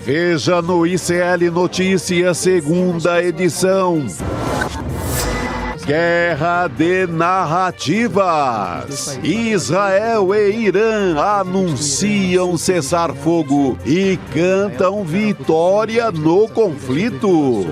Veja no ICL Notícias, segunda edição. Guerra de narrativas. Israel e Irã anunciam cessar-fogo e cantam vitória no conflito.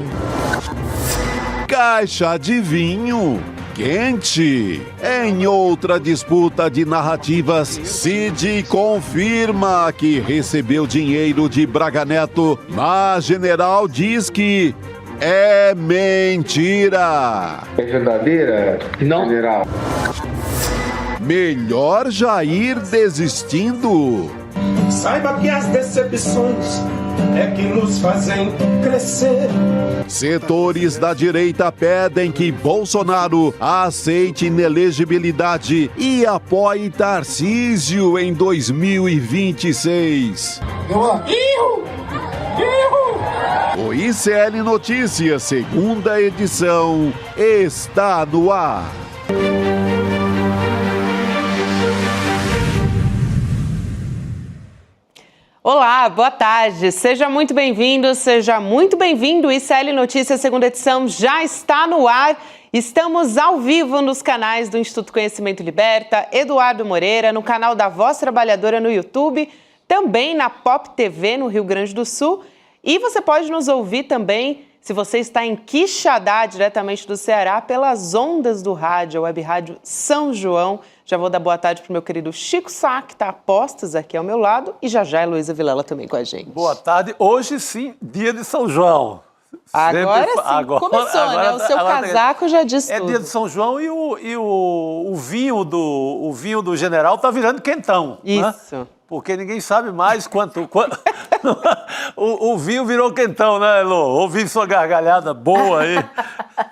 Caixa de vinho quente. Em outra disputa de narrativas, Cid confirma que recebeu dinheiro de Braga Neto, mas general diz que é mentira. É verdadeira, não, general? Melhor já ir desistindo. Saiba que as decepções é que nos fazem crescer. Setores da direita pedem que Bolsonaro aceite inelegibilidade e apoie Tarcísio em 2026. O ICL Notícias, segunda edição, está no ar. Olá, boa tarde. Seja muito bem-vindo, seja muito bem-vindo. O ICL Notícias, segunda edição, já está no ar. Estamos ao vivo nos canais do Instituto Conhecimento Liberta, Eduardo Moreira, no canal da Voz Trabalhadora no YouTube, também na Pop TV no Rio Grande do Sul. E você pode nos ouvir também, se você está em Quixadá, diretamente do Ceará, pelas ondas do rádio, a Web Rádio São João. Já vou dar boa tarde para o meu querido Chico Sá, que está a postos aqui ao meu lado, e já a Heloísa Vilela também com a gente. Boa tarde. Hoje sim, dia de São João. Agora sim, começou, né? O seu casaco já diz tudo. É dia de São João e o vinho do general tá virando quentão. Isso. Né? Porque ninguém sabe mais quanto... o vinho virou quentão, né, Elô? Ouvi sua gargalhada boa aí.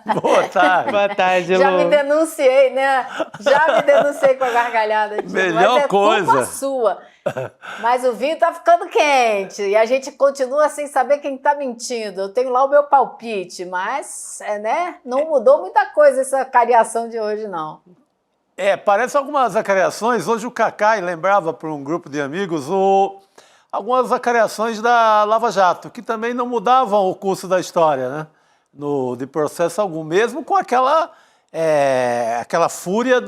Boa tarde. Boa tarde, Elô. Já me denunciei, né? Já me denunciei com a gargalhada. Melhor coisa. Culpa sua. Mas o vinho tá ficando quente e a gente continua sem saber quem tá mentindo. Eu tenho lá o meu palpite, mas, né, não mudou muita coisa essa cariação de hoje, não. Parece algumas acariações. Hoje o Cacai lembrava para um grupo de amigos algumas acariações da Lava Jato, que também não mudavam o curso da história, né? De processo algum, mesmo com aquela fúria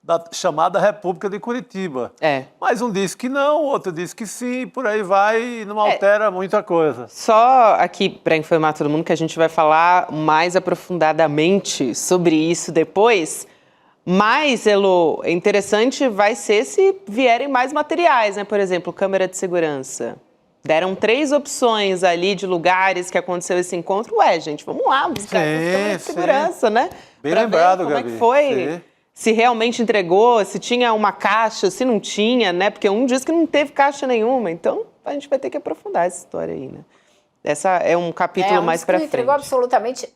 da chamada República de Curitiba. Mas um disse que não, outro disse que sim, por aí vai e não altera muita coisa. Só aqui para informar todo mundo que a gente vai falar mais aprofundadamente sobre isso depois. Mas, Elô, interessante vai ser se vierem mais materiais, né? Por exemplo, câmera de segurança. Deram 3 opções ali de lugares que aconteceu esse encontro. Gente, vamos lá buscar essa câmera de segurança, né? Bem lembrado, Gabi. Como é que foi? Sim. Se realmente entregou, se tinha uma caixa, se não tinha, né? Porque um diz que não teve caixa nenhuma. Então, a gente vai ter que aprofundar essa história aí, né? Essa é um capítulo mais para frente. Não entregou absolutamente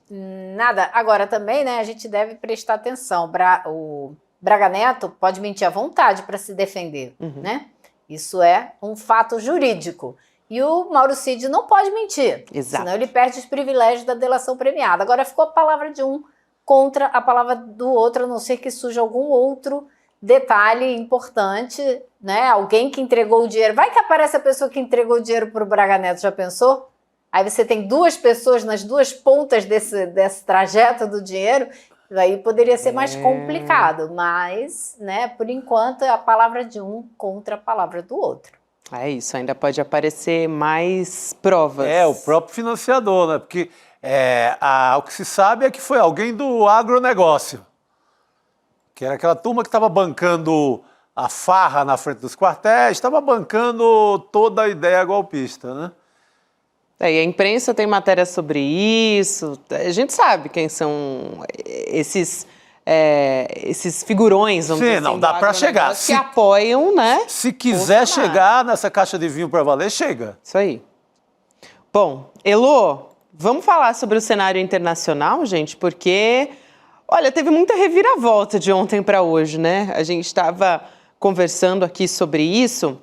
nada. Agora, também, né, a gente deve prestar atenção. O Braga Neto pode mentir à vontade para se defender, né? Isso é um fato jurídico. E o Mauro Cid não pode mentir. Exato. Senão ele perde os privilégios da delação premiada. Agora ficou a palavra de um contra a palavra do outro, a não ser que surja algum outro detalhe importante, né? Alguém que entregou o dinheiro. Vai que aparece a pessoa que entregou o dinheiro para o Braga Neto, já pensou? Aí você tem 2 pessoas nas 2 pontas desse trajeto do dinheiro, aí poderia ser mais complicado, mas, né, por enquanto, é a palavra de um contra a palavra do outro. É isso, ainda pode aparecer mais provas. O próprio financiador, né? Porque o que se sabe é que foi alguém do agronegócio, que era aquela turma que estava bancando a farra na frente dos quartéis, estava bancando toda a ideia golpista, né? E a imprensa tem matéria sobre isso, a gente sabe quem são esses figurões, vamos dizer assim, não dá para chegar. Que apoiam, né? Se quiser chegar nessa caixa de vinho para valer, chega. Isso aí. Bom, Elô, vamos falar sobre o cenário internacional, gente, porque, olha, teve muita reviravolta de ontem para hoje, né? A gente estava conversando aqui sobre isso.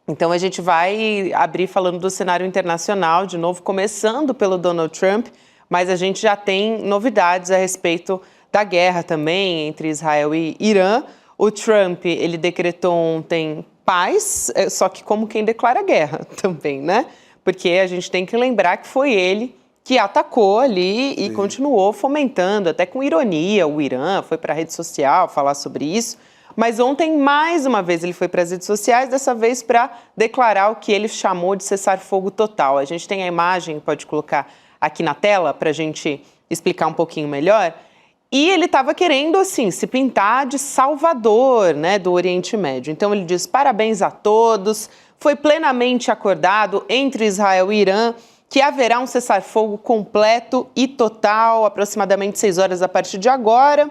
Então, a gente vai abrir falando do cenário internacional, de novo, começando pelo Donald Trump, mas a gente já tem novidades a respeito da guerra também entre Israel e Irã. O Trump, ele decretou ontem paz, só que como quem declara guerra também, né? porque a gente tem que lembrar que foi ele que atacou ali e continuou fomentando, até com ironia, o Irã, foi para a rede social falar sobre isso. Mas ontem, mais uma vez, ele foi para as redes sociais, dessa vez para declarar o que ele chamou de cessar-fogo total. A gente tem a imagem, pode colocar aqui na tela para a gente explicar um pouquinho melhor. E ele estava querendo, assim, se pintar de salvador, né, do Oriente Médio. Então ele diz: parabéns a todos, foi plenamente acordado entre Israel e Irã que haverá um cessar-fogo completo e total, aproximadamente 6 horas a partir de agora.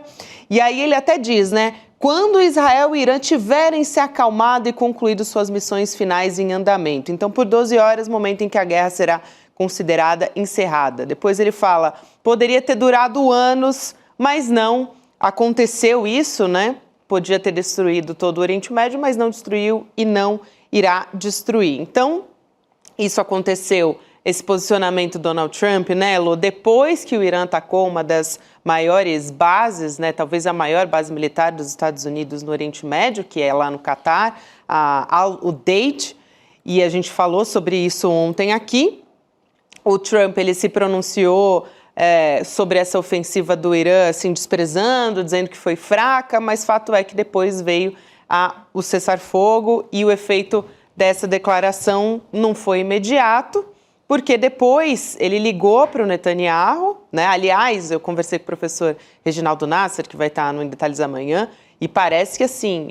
E aí ele até diz, né, quando Israel e Irã tiverem se acalmado e concluído suas missões finais em andamento. Então, por 12 horas, momento em que a guerra será considerada encerrada. Depois ele fala, poderia ter durado anos, mas não aconteceu isso, né? Podia ter destruído todo o Oriente Médio, mas não destruiu e não irá destruir. Então, isso aconteceu, esse posicionamento do Donald Trump, né, Elô, depois que o Irã atacou uma das maiores bases, né, talvez a maior base militar dos Estados Unidos no Oriente Médio, que é lá no Catar, a Al-Udeid, e a gente falou sobre isso ontem aqui. O Trump, ele se pronunciou sobre essa ofensiva do Irã, assim, desprezando, dizendo que foi fraca, mas fato é que depois veio o cessar-fogo e o efeito dessa declaração não foi imediato, porque depois ele ligou para o Netanyahu, né? Aliás, eu conversei com o professor Reginaldo Nasser, que vai estar no Em Detalhes amanhã, e parece que, assim,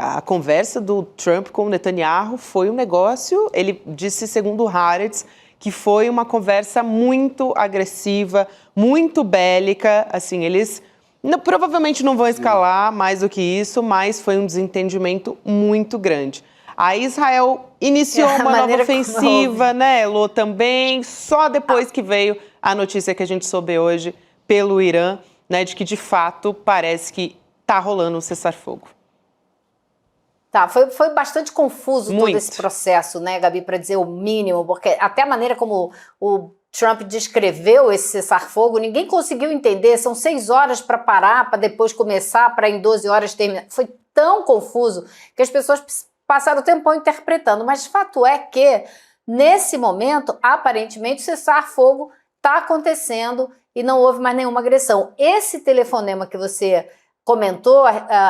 a conversa do Trump com o Netanyahu foi um negócio, ele disse, segundo o Haaretz, que foi uma conversa muito agressiva, muito bélica, assim, eles provavelmente não vão escalar mais do que isso, mas foi um desentendimento muito grande. A Israel iniciou uma nova ofensiva, né, Elô, também, só depois que veio a notícia que a gente soube hoje pelo Irã, né, de que de fato parece que está rolando um cessar-fogo. Tá, foi bastante confuso todo esse processo, né, Gabi, para dizer o mínimo, porque até a maneira como o Trump descreveu esse cessar-fogo, ninguém conseguiu entender, são 6 horas para parar, para depois começar, para em 12 horas terminar. Foi tão confuso que as pessoas passaram o tempão interpretando, mas fato é que, nesse momento, aparentemente, o cessar-fogo está acontecendo e não houve mais nenhuma agressão. Esse telefonema que você comentou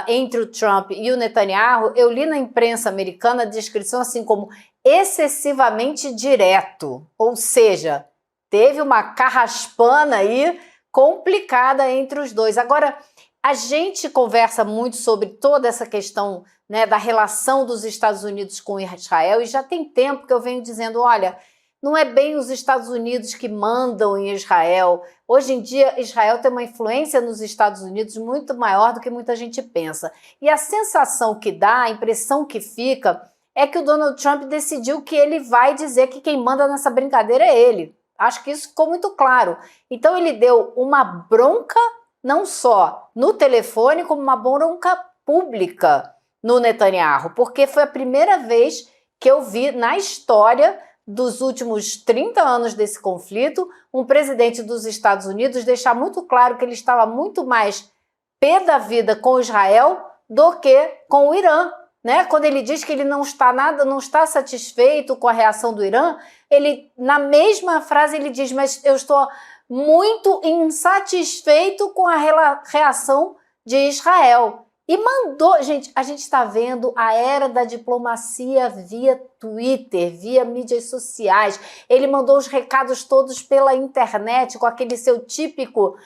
entre o Trump e o Netanyahu, eu li na imprensa americana a descrição assim como excessivamente direto, ou seja, teve uma carraspana aí complicada entre os dois. Agora, a gente conversa muito sobre toda essa questão, né, da relação dos Estados Unidos com Israel, e já tem tempo que eu venho dizendo, olha, não é bem os Estados Unidos que mandam em Israel. Hoje em dia, Israel tem uma influência nos Estados Unidos muito maior do que muita gente pensa. E a sensação que dá, a impressão que fica, é que o Donald Trump decidiu que ele vai dizer que quem manda nessa brincadeira é ele. Acho que isso ficou muito claro. Então ele deu uma bronca, não só no telefone, como uma bronca pública no Netanyahu, porque foi a primeira vez que eu vi na história dos últimos 30 anos desse conflito, um presidente dos Estados Unidos deixar muito claro que ele estava muito mais pé da vida com Israel do que com o Irã, né? Quando ele diz que ele não está satisfeito com a reação do Irã, ele, na mesma frase, ele diz, mas eu estou muito insatisfeito com a reação de Israel. E mandou, gente, a gente está vendo a era da diplomacia via Twitter, via mídias sociais. Ele mandou os recados todos pela internet, com aquele seu típico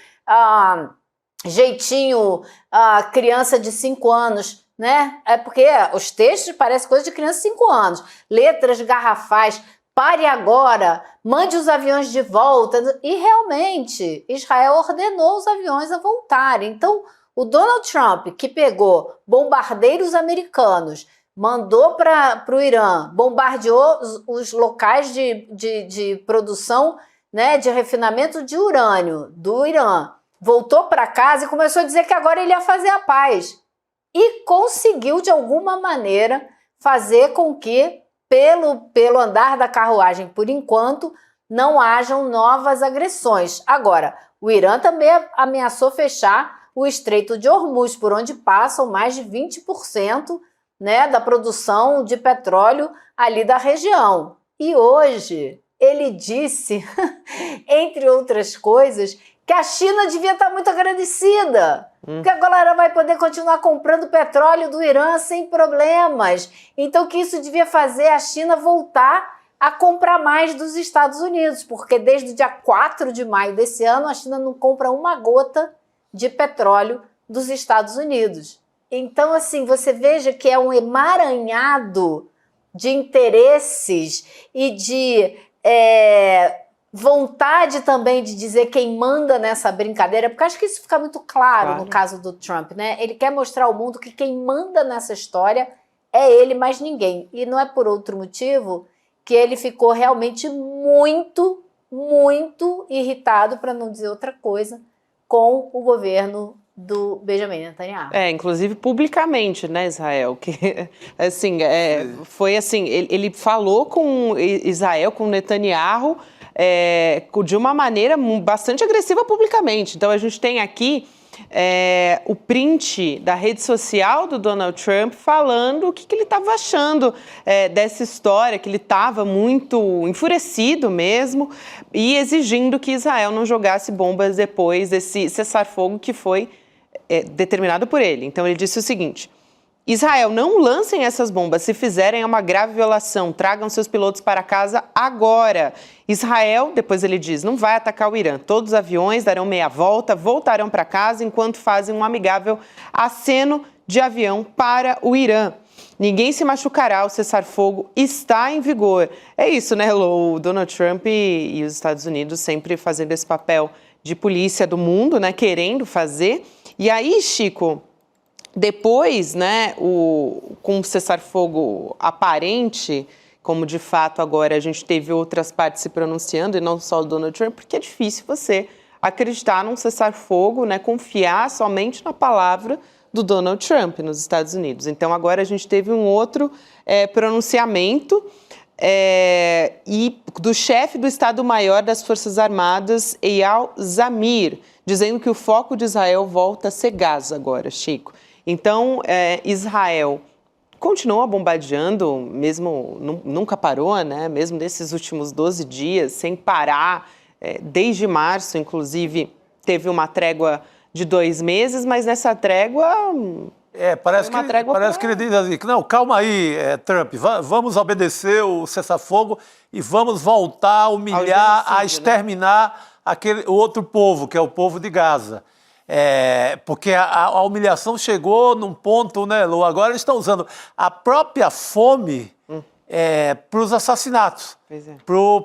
jeitinho criança de 5 anos, né? É porque os textos parecem coisa de criança de 5 anos. Letras garrafais, pare agora, mande os aviões de volta. E realmente, Israel ordenou os aviões a voltarem. Então, o Donald Trump, que pegou bombardeiros americanos, mandou para o Irã, bombardeou os locais de produção, né, de refinamento de urânio do Irã, voltou para casa e começou a dizer que agora ele ia fazer a paz. E conseguiu, de alguma maneira, fazer com que, pelo andar da carruagem, por enquanto, não hajam novas agressões. Agora, o Irã também ameaçou fechar o Estreito de Hormuz, por onde passam mais de 20%, né, da produção de petróleo ali da região. E hoje, ele disse, entre outras coisas, que a China devia estar muito agradecida, porque a galera vai poder continuar comprando petróleo do Irã sem problemas. Então que isso devia fazer a China voltar a comprar mais dos Estados Unidos, porque desde o dia 4 de maio desse ano a China não compra uma gota de petróleo dos Estados Unidos. Então, assim, você veja que é um emaranhado de interesses e de vontade também de dizer quem manda nessa brincadeira, porque acho que isso fica muito claro no caso do Trump, né? Ele quer mostrar ao mundo que quem manda nessa história é ele, mais ninguém. E não é por outro motivo que ele ficou realmente muito, muito irritado, para não dizer outra coisa, com o governo do Benjamin Netanyahu. Inclusive publicamente, né, Israel? Que, assim, foi assim, ele falou com Israel, com Netanyahu, de uma maneira bastante agressiva publicamente. Então, a gente tem aqui o print da rede social do Donald Trump falando o que ele estava achando dessa história, que ele estava muito enfurecido mesmo e exigindo que Israel não jogasse bombas depois desse cessar-fogo que foi determinado por ele. Então, ele disse o seguinte: Israel, não lancem essas bombas. Se fizerem, é uma grave violação. Tragam seus pilotos para casa agora. Israel, depois ele diz, não vai atacar o Irã. Todos os aviões darão meia volta, voltarão para casa enquanto fazem um amigável aceno de avião para o Irã. Ninguém se machucará, o cessar-fogo está em vigor. É isso, né, Lô? O Donald Trump e os Estados Unidos sempre fazendo esse papel de polícia do mundo, né, querendo fazer. E aí, Chico, depois, né, com o cessar-fogo aparente, como de fato agora a gente teve outras partes se pronunciando, e não só o Donald Trump, porque é difícil você acreditar num cessar-fogo, né, confiar somente na palavra do Donald Trump nos Estados Unidos. Então agora a gente teve um outro pronunciamento e do chefe do Estado-Maior das Forças Armadas, Eyal Zamir, dizendo que o foco de Israel volta a ser Gaza agora, Chico. Então, Israel continua bombardeando, mesmo nunca parou, né? Mesmo nesses últimos 12 dias, sem parar. Desde março, inclusive, teve uma trégua de 2 meses, mas nessa trégua... Parece que ele diz assim, não, calma aí, Trump, vamos obedecer o cessar-fogo e vamos voltar a humilhar, a exterminar, né, o outro povo, que é o povo de Gaza. Porque a humilhação chegou num ponto, né, Lu? Agora eles estão usando a própria fome para os assassinatos,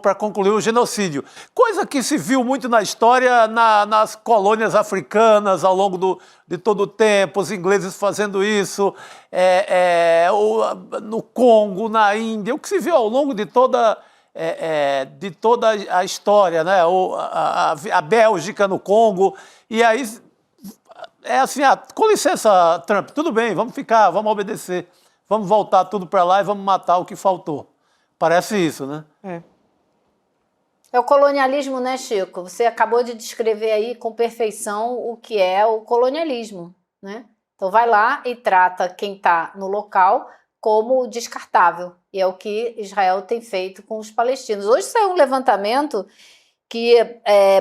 para concluir o genocídio. Coisa que se viu muito na história nas colônias africanas ao longo de todo o tempo, os ingleses fazendo isso, no Congo, na Índia, o que se viu ao longo de toda a história, né? A Bélgica no Congo, e aí assim, com licença, Trump, tudo bem, vamos obedecer. Vamos voltar tudo para lá e vamos matar o que faltou. Parece isso, né? É o colonialismo, né, Chico? Você acabou de descrever aí com perfeição o que é o colonialismo, né? Então vai lá e trata quem está no local como descartável. E é o que Israel tem feito com os palestinos. Hoje saiu um levantamento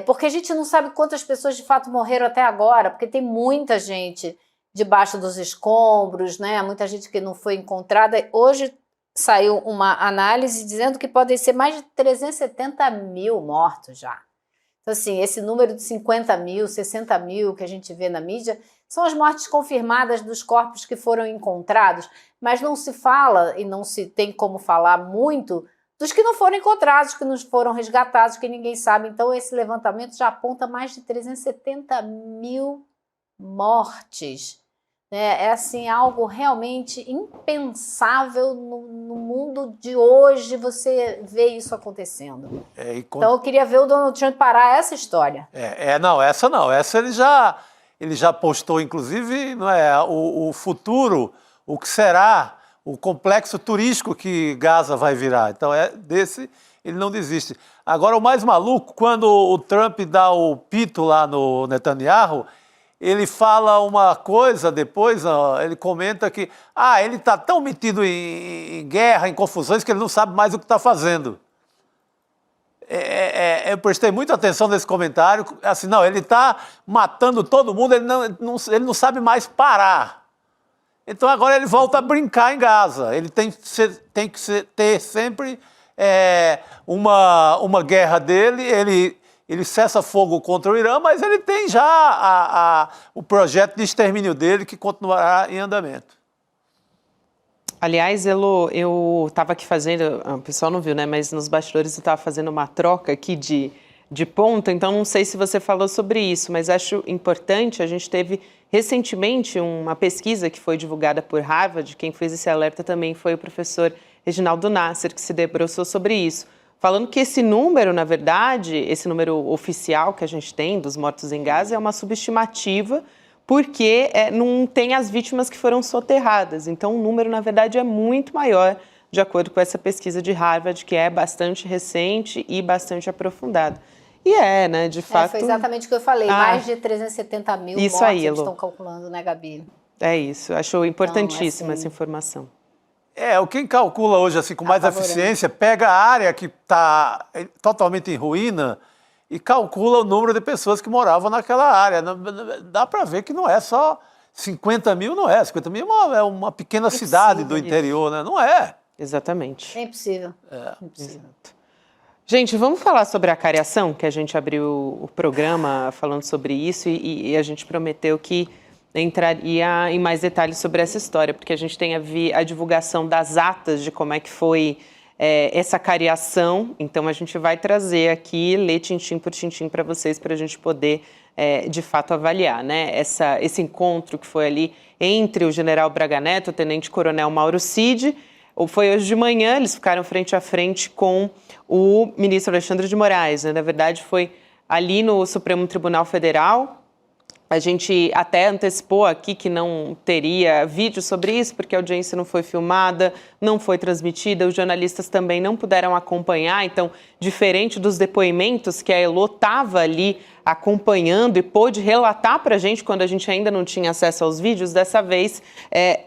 porque a gente não sabe quantas pessoas de fato morreram até agora, porque tem muita gente debaixo dos escombros, né? Muita gente que não foi encontrada. Hoje saiu uma análise dizendo que podem ser mais de 370 mil mortos já. Então, assim, esse número de 50 mil, 60 mil que a gente vê na mídia são as mortes confirmadas dos corpos que foram encontrados, mas não se fala e não se tem como falar muito dos que não foram encontrados, que não foram resgatados, que ninguém sabe. Então, esse levantamento já aponta mais de 370 mil mortes. É assim, algo realmente impensável no mundo de hoje você vê isso acontecendo. Então eu queria ver o Donald Trump parar essa história. Essa ele já postou, inclusive, não é, o futuro, o que será o complexo turístico que Gaza vai virar. Então desse ele não desiste. Agora o mais maluco, quando o Trump dá o pito lá no Netanyahu, ele fala uma coisa depois, ele comenta que ele está tão metido em guerra, em confusões, que ele não sabe mais o que está fazendo. eu prestei muita atenção nesse comentário, assim, não, ele está matando todo mundo, ele não sabe mais parar. Então agora ele volta a brincar em Gaza. Ele tem que ter sempre uma guerra dele, ele cessa fogo contra o Irã, mas ele tem já o projeto de extermínio dele que continuará em andamento. Aliás, Elo, eu estava aqui fazendo, o pessoal não viu, né? Mas nos bastidores eu estava fazendo uma troca aqui de ponto, então não sei se você falou sobre isso, mas acho importante, a gente teve recentemente uma pesquisa que foi divulgada por Harvard, quem fez esse alerta também foi o professor Reginaldo Nasser, que se debruçou sobre isso, falando que esse número, na verdade, esse número oficial que a gente tem dos mortos em Gaza é uma subestimativa, porque não tem as vítimas que foram soterradas. Então, o número, na verdade, é muito maior, de acordo com essa pesquisa de Harvard, que é bastante recente e bastante aprofundada. E né, de fato... Foi exatamente o que eu falei, mais de 370 mil mortes aí, eles estão calculando, né, Gabi? É isso, achou importantíssima então, assim, essa informação. Quem calcula hoje assim, com mais eficiência, pega a área que está totalmente em ruína e calcula o número de pessoas que moravam naquela área. Dá para ver que não é só 50 mil, não é. 50 mil é uma pequena cidade do interior, né? Não é. Exatamente. É impossível. Impossível. Exato. Gente, vamos falar sobre a cariação, que a gente abriu o programa falando sobre isso e a gente prometeu que entraria em mais detalhes sobre essa história, porque a gente tem a divulgação das atas de como é que foi essa cariação. Então, a gente vai trazer aqui, ler tintim por tintim para vocês, para a gente poder, de fato, avaliar, né? Esse encontro que foi ali entre o general Braga Neto, o tenente-coronel Mauro Cid. Foi hoje de manhã, eles ficaram frente a frente com o ministro Alexandre de Moraes, né? Na verdade, foi ali no Supremo Tribunal Federal. A gente até antecipou aqui que não teria vídeo sobre isso, porque a audiência não foi filmada, não foi transmitida, os jornalistas também não puderam acompanhar. Então, diferente dos depoimentos que a Elo estava ali acompanhando e pôde relatar para a gente quando a gente ainda não tinha acesso aos vídeos, dessa vez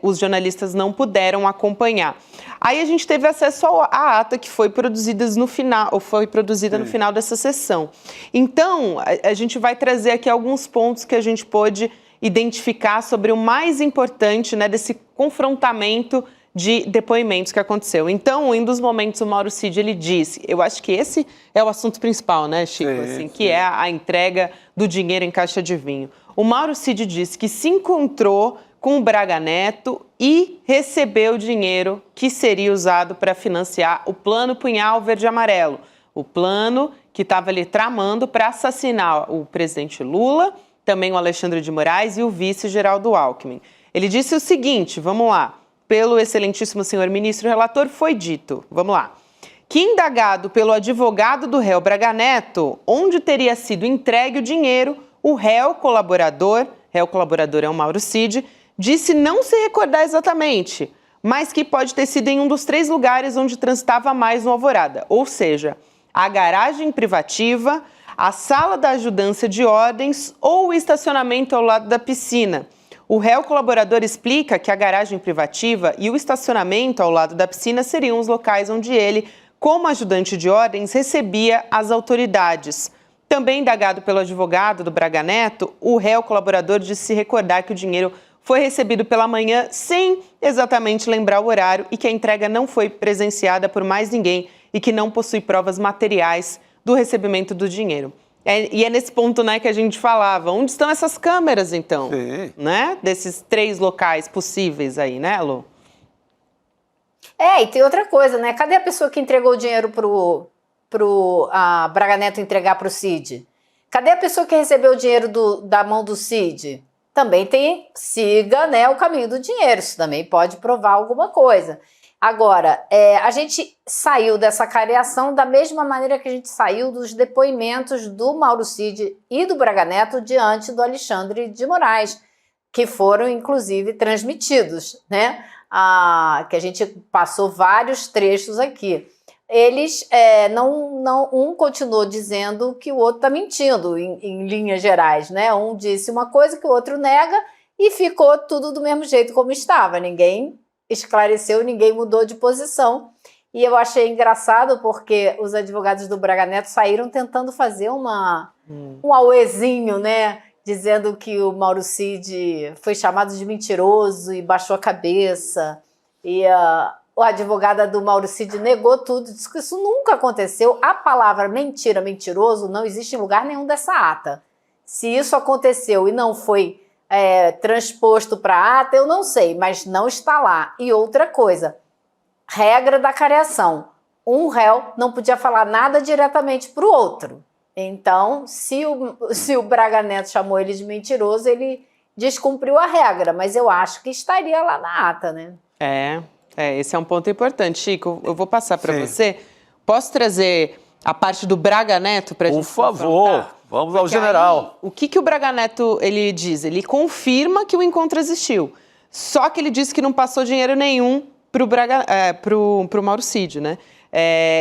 os jornalistas não puderam acompanhar. Aí a gente teve acesso à ata que foi produzida no final dessa sessão. Então, a gente vai trazer aqui alguns pontos que a gente pôde identificar sobre o mais importante, né, desse confrontamento de depoimentos que aconteceu. Então, em um dos momentos, o Mauro Cid, ele disse, eu acho que esse é o assunto principal, né, Chico? Sim. Que é a entrega do dinheiro em caixa de vinho. O Mauro Cid disse que se encontrou com o Braga Neto e recebeu o dinheiro que seria usado para financiar o Plano Punhal Verde e Amarelo, o plano que estava ali tramando para assassinar o presidente Lula, também o Alexandre de Moraes e o vice Geraldo Alckmin. Ele disse o seguinte, vamos lá, pelo excelentíssimo senhor ministro relator, foi dito, vamos lá, que indagado pelo advogado do réu Braga Neto, onde teria sido entregue o dinheiro, o réu colaborador é o Mauro Cid, disse não se recordar exatamente, mas que pode ter sido em um dos 3 lugares onde transitava mais no Alvorada, ou seja, a garagem privativa, a sala da ajudância de ordens ou o estacionamento ao lado da piscina. O réu colaborador explica que a garagem privativa e o estacionamento ao lado da piscina seriam os locais onde ele, como ajudante de ordens, recebia as autoridades. Também indagado pelo advogado do Braga Neto, o réu colaborador disse se recordar que o dinheiro foi recebido pela manhã sem exatamente lembrar o horário e que a entrega não foi presenciada por mais ninguém e que não possui provas materiais do recebimento do dinheiro. E é nesse ponto, né, que a gente falava, onde estão essas câmeras, então? Sim. Né? Desses 3 locais possíveis aí, né, Lu? E tem outra coisa, né? Cadê a pessoa que entregou o dinheiro pro Braga Neto entregar pro Cid? Cadê a pessoa que recebeu o dinheiro da mão do Cid? Também siga, né, o caminho do dinheiro, isso também pode provar alguma coisa. Agora, a gente saiu dessa cariação da mesma maneira que a gente saiu dos depoimentos do Mauro Cid e do Braga Neto diante do Alexandre de Moraes, que foram, inclusive, transmitidos, né? Que a gente passou vários trechos aqui. Eles, um continuou dizendo que o outro está mentindo, em linhas gerais, né? Um disse uma coisa que o outro nega e ficou tudo do mesmo jeito como estava. Ninguém esclareceu, ninguém mudou de posição. E eu achei engraçado porque os advogados do Braga Neto saíram tentando fazer um auezinho, né? Dizendo que o Mauro Cid foi chamado de mentiroso e baixou a cabeça. E o advogado do Mauro Cid negou tudo, disse que isso nunca aconteceu. A palavra mentira, mentiroso, não existe em lugar nenhum dessa ata. Se isso aconteceu e não foi transposto para a ata, eu não sei, mas não está lá. E outra coisa, regra da careação. Um réu não podia falar nada diretamente para o outro. Então, se o Braga Neto chamou ele de mentiroso, ele descumpriu a regra, mas eu acho que estaria lá na ata, né? Esse é um ponto importante. Chico, eu vou passar para você. Posso trazer a parte do Braga Neto para a gente confrontar? Por favor, vamos ao general. Aí, o que o Braga Neto ele diz? Ele confirma que o encontro existiu, só que ele disse que não passou dinheiro nenhum para o Mauro Cid, né?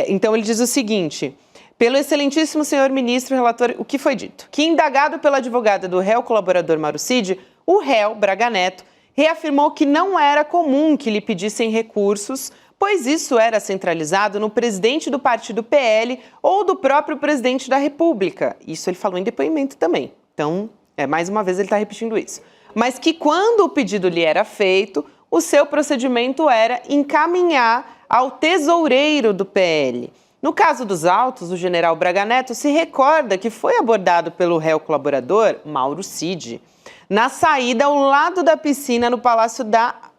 Então ele diz o seguinte: pelo excelentíssimo senhor ministro relator, o que foi dito? Que indagado pela advogada do réu colaborador Mauro Cid, o réu Braga Neto reafirmou que não era comum que lhe pedissem recursos, pois isso era centralizado no presidente do partido PL ou do próprio presidente da República. Isso ele falou em depoimento também. Então, mais uma vez ele está repetindo isso. Mas que quando o pedido lhe era feito, o seu procedimento era encaminhar ao tesoureiro do PL. No caso dos autos, o general Braga Neto se recorda que foi abordado pelo réu colaborador, Mauro Cid, na saída ao lado da piscina no Palácio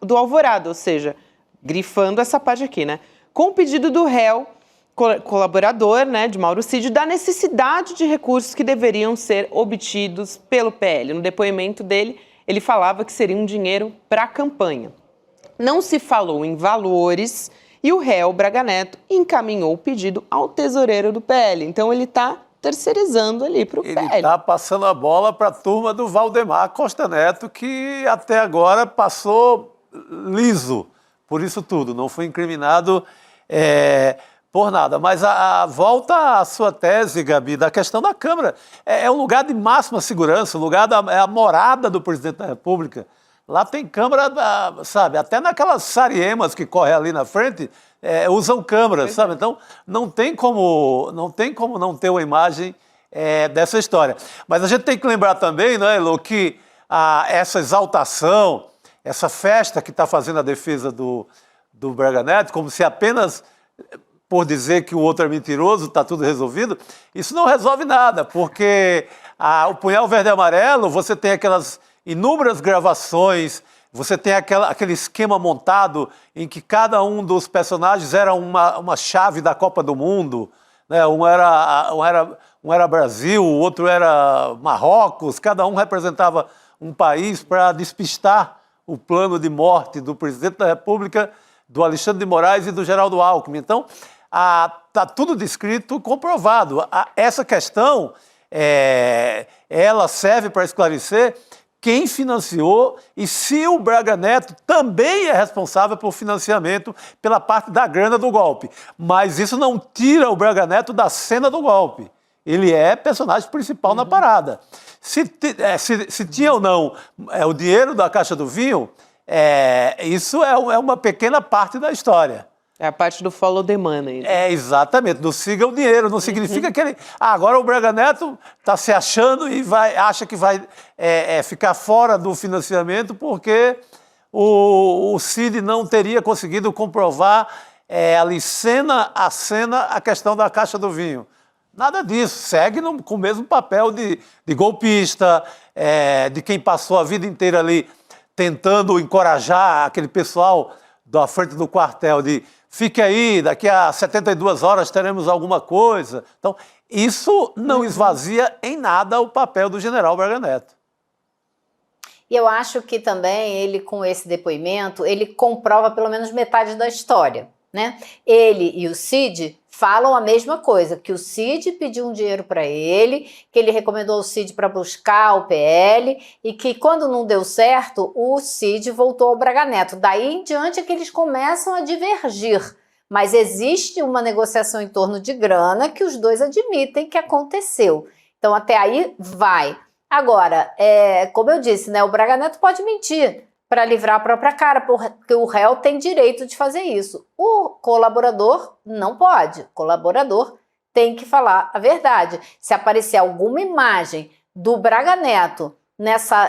do Alvorada, ou seja, grifando essa parte aqui, né? Com o pedido do réu colaborador, né, de Mauro Cid, da necessidade de recursos que deveriam ser obtidos pelo PL. No depoimento dele, ele falava que seria um dinheiro para a campanha. Não se falou em valores e o réu Braga Neto encaminhou o pedido ao tesoureiro do PL. Então ele está terceirizando ali para o PL. Ele está passando a bola para a turma do Valdemar Costa Neto, que até agora passou liso por isso tudo, não foi incriminado por nada. Mas volta à sua tese, Gabi, da questão da Câmara. É um lugar de máxima segurança, é a morada do presidente da República. Lá tem câmera, sabe, até naquelas sariemas que correm ali na frente, usam câmeras, sabe? Então, não tem como não ter uma imagem dessa história. Mas a gente tem que lembrar também, né, Elo, que essa exaltação, essa festa que está fazendo a defesa do Braga Neto, como se apenas por dizer que o outro é mentiroso, está tudo resolvido, isso não resolve nada, porque o Punhal Verde e Amarelo, você tem aquelas inúmeras gravações, você tem aquele esquema montado em que cada um dos personagens era uma chave da Copa do Mundo, né? Um era Brasil, o outro era Marrocos, cada um representava um país para despistar o plano de morte do presidente da República, do Alexandre de Moraes e do Geraldo Alckmin. Então, está tudo descrito, comprovado. Essa questão, ela serve para esclarecer quem financiou e se o Braga Neto também é responsável pelo financiamento pela parte da grana do golpe. Mas isso não tira o Braga Neto da cena do golpe. Ele é personagem principal na parada. Se tinha ou não o dinheiro da Caixa do Vinho, isso é uma pequena parte da história. É a parte do follow the money. Exatamente, não siga o dinheiro, não significa que ele... agora o Braga Neto está se achando e acha que vai ficar fora do financiamento porque o Cid não teria conseguido comprovar ali cena a cena a questão da Caixa do Vinho. Nada disso, segue com o mesmo papel de golpista, de quem passou a vida inteira ali tentando encorajar aquele pessoal da frente do quartel de fique aí, daqui a 72 horas teremos alguma coisa. Então, isso não esvazia em nada o papel do general Braga Neto. E eu acho que também ele, com esse depoimento, ele comprova pelo menos metade da história, né? Ele e o Cid falam a mesma coisa, que o Cid pediu um dinheiro para ele, que ele recomendou o Cid para buscar o PL e que quando não deu certo, o Cid voltou ao Braga Neto. Daí em diante é que eles começam a divergir, mas existe uma negociação em torno de grana que os dois admitem que aconteceu. Então até aí vai. Agora, como eu disse, né, o Braga Neto pode mentir, para livrar a própria cara, porque o réu tem direito de fazer isso. O colaborador não pode. O colaborador tem que falar a verdade. Se aparecer alguma imagem do Braga Neto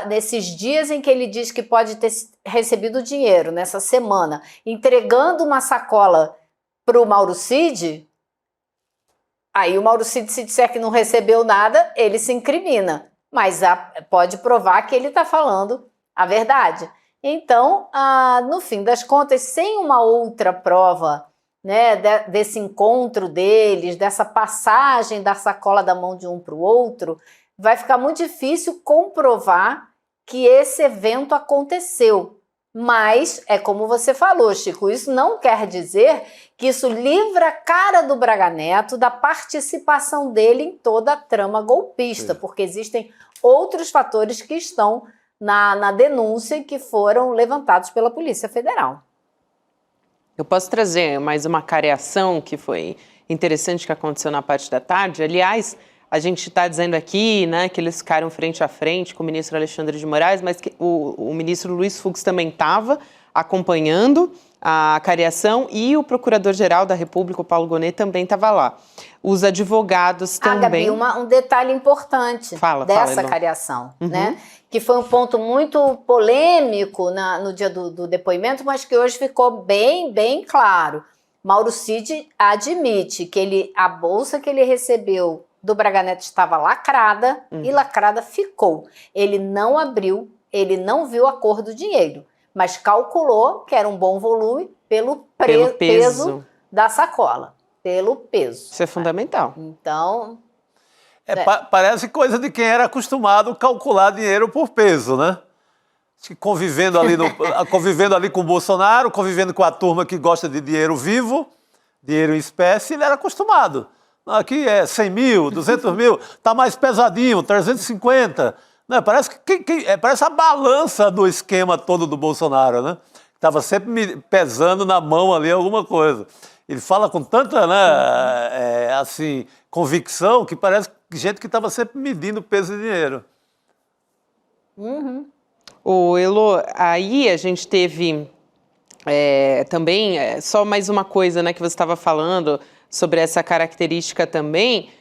nesses dias em que ele diz que pode ter recebido dinheiro, nessa semana, entregando uma sacola para o Mauro Cid, aí o Mauro Cid, se disser que não recebeu nada, ele se incrimina. Mas pode provar que ele está falando a verdade. Então, no fim das contas, sem uma outra prova, né, desse encontro deles, dessa passagem da sacola da mão de um para o outro, vai ficar muito difícil comprovar que esse evento aconteceu. Mas, é como você falou, Chico, isso não quer dizer que isso livra a cara do Braga Neto da participação dele em toda a trama golpista, porque existem outros fatores que estão na denúncia e que foram levantados pela Polícia Federal. Eu posso trazer mais uma careação que foi interessante que aconteceu na parte da tarde. Aliás, a gente está dizendo aqui, né, que eles ficaram frente a frente com o ministro Alexandre de Moraes, mas que o ministro Luiz Fux também estava acompanhando a careação e o Procurador-Geral da República, o Paulo Gonet, também estava lá. Os advogados também... Gabi, um detalhe importante dessa careação, né? Que foi um ponto muito polêmico no dia do depoimento, mas que hoje ficou bem, bem claro. Mauro Cid admite que a bolsa que ele recebeu do Braga Neto estava lacrada e lacrada ficou. Ele não abriu, ele não viu a cor do dinheiro, mas calculou que era um bom volume pelo peso da sacola. Pelo peso. Isso é fundamental. Então... Parece coisa de quem era acostumado a calcular dinheiro por peso, né? Convivendo ali com o Bolsonaro, convivendo com a turma que gosta de dinheiro vivo, dinheiro em espécie, ele era acostumado. Aqui é 100 mil, 200 mil, tá mais pesadinho, 350. Né? Parece a balança do esquema todo do Bolsonaro, né? Estava sempre pesando na mão ali alguma coisa. Ele fala com tanta, né, convicção que parece gente que estava sempre medindo o peso de dinheiro. O Elo, aí a gente teve também, só mais uma coisa, né, que você estava falando sobre essa característica também,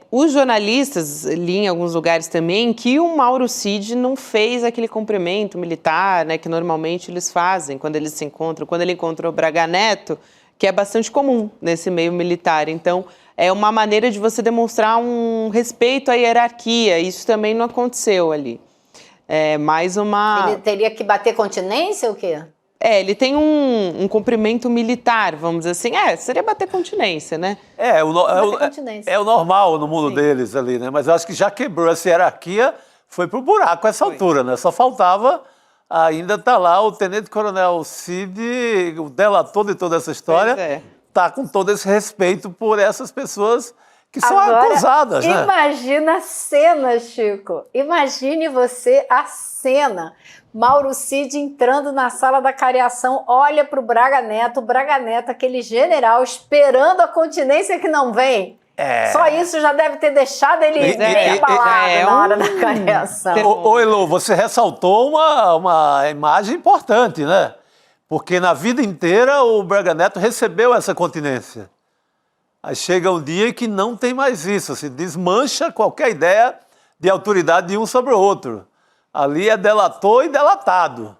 os jornalistas, li em alguns lugares também, que o Mauro Cid não fez aquele cumprimento militar, né, que normalmente eles fazem quando eles se encontram, quando ele encontrou o Braga Neto, que é bastante comum nesse meio militar. Então, é uma maneira de você demonstrar um respeito à hierarquia. Isso também não aconteceu ali. Mais uma... Ele teria que bater continência ou o quê? Ele tem um cumprimento militar, vamos dizer assim. Seria bater continência, né? É o normal no mundo deles ali, né? Mas eu acho que já quebrou essa hierarquia, foi pro buraco essa altura, né? Só faltava... Ainda está lá o tenente-coronel Cid, o delator de toda essa história, está com todo esse respeito por essas pessoas que são acusadas, né? Imagina a cena, Chico. Imagine você a cena. Mauro Cid entrando na sala da careação, olha para o Braga Neto, aquele general, esperando a continência que não vem. Só isso já deve ter deixado ele bem abalado na hora da careação. Ô, Elo, você ressaltou uma imagem importante, né? Porque na vida inteira o Braga Neto recebeu essa continência. Aí chega um dia que não tem mais isso, se desmancha qualquer ideia de autoridade de um sobre o outro. Ali é delator e delatado.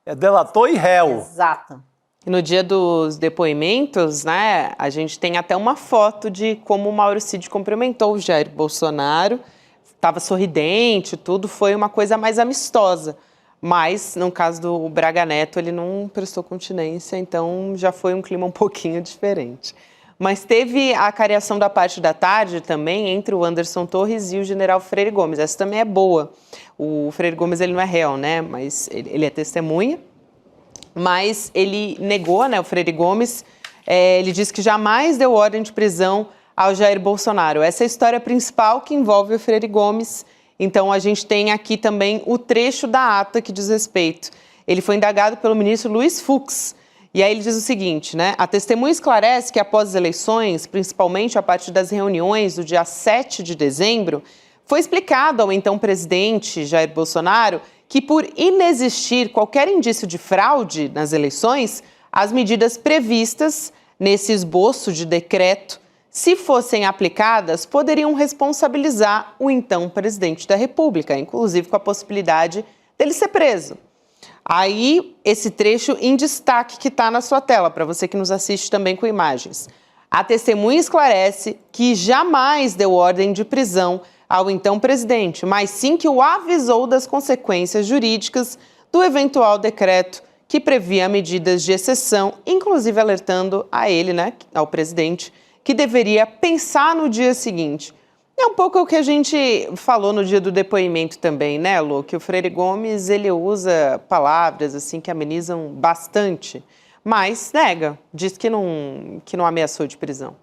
É delator e réu. Exato. E no dia dos depoimentos, né, a gente tem até uma foto de como o Mauro Cid cumprimentou o Jair Bolsonaro. Estava sorridente, tudo, foi uma coisa mais amistosa. Mas, no caso do Braga Neto, ele não prestou continência, então já foi um clima um pouquinho diferente. Mas teve a careação da parte da tarde também entre o Anderson Torres e o general Freire Gomes. Essa também é boa. O Freire Gomes, ele não é réu, né, mas ele é testemunha. Mas ele negou, né, o Freire Gomes, ele disse que jamais deu ordem de prisão ao Jair Bolsonaro. Essa é a história principal que envolve o Freire Gomes. Então, a gente tem aqui também o trecho da ata que diz respeito. Ele foi indagado pelo ministro Luiz Fux. E aí ele diz o seguinte, né? A testemunha esclarece que após as eleições, principalmente a partir das reuniões do dia 7 de dezembro, foi explicado ao então presidente Jair Bolsonaro que, por inexistir qualquer indício de fraude nas eleições, as medidas previstas nesse esboço de decreto, se fossem aplicadas, poderiam responsabilizar o então presidente da República, inclusive com a possibilidade dele ser preso. Aí, esse trecho em destaque que está na sua tela, para você que nos assiste também com imagens. A testemunha esclarece que jamais deu ordem de prisão ao então presidente, mas sim que o avisou das consequências jurídicas do eventual decreto que previa medidas de exceção, inclusive alertando a ele, ao presidente, que deveria pensar no dia seguinte. É um pouco o que a gente falou no dia do depoimento também, né, Lu? Que o Freire Gomes, ele usa palavras assim que amenizam bastante, mas nega, diz que não ameaçou de prisão.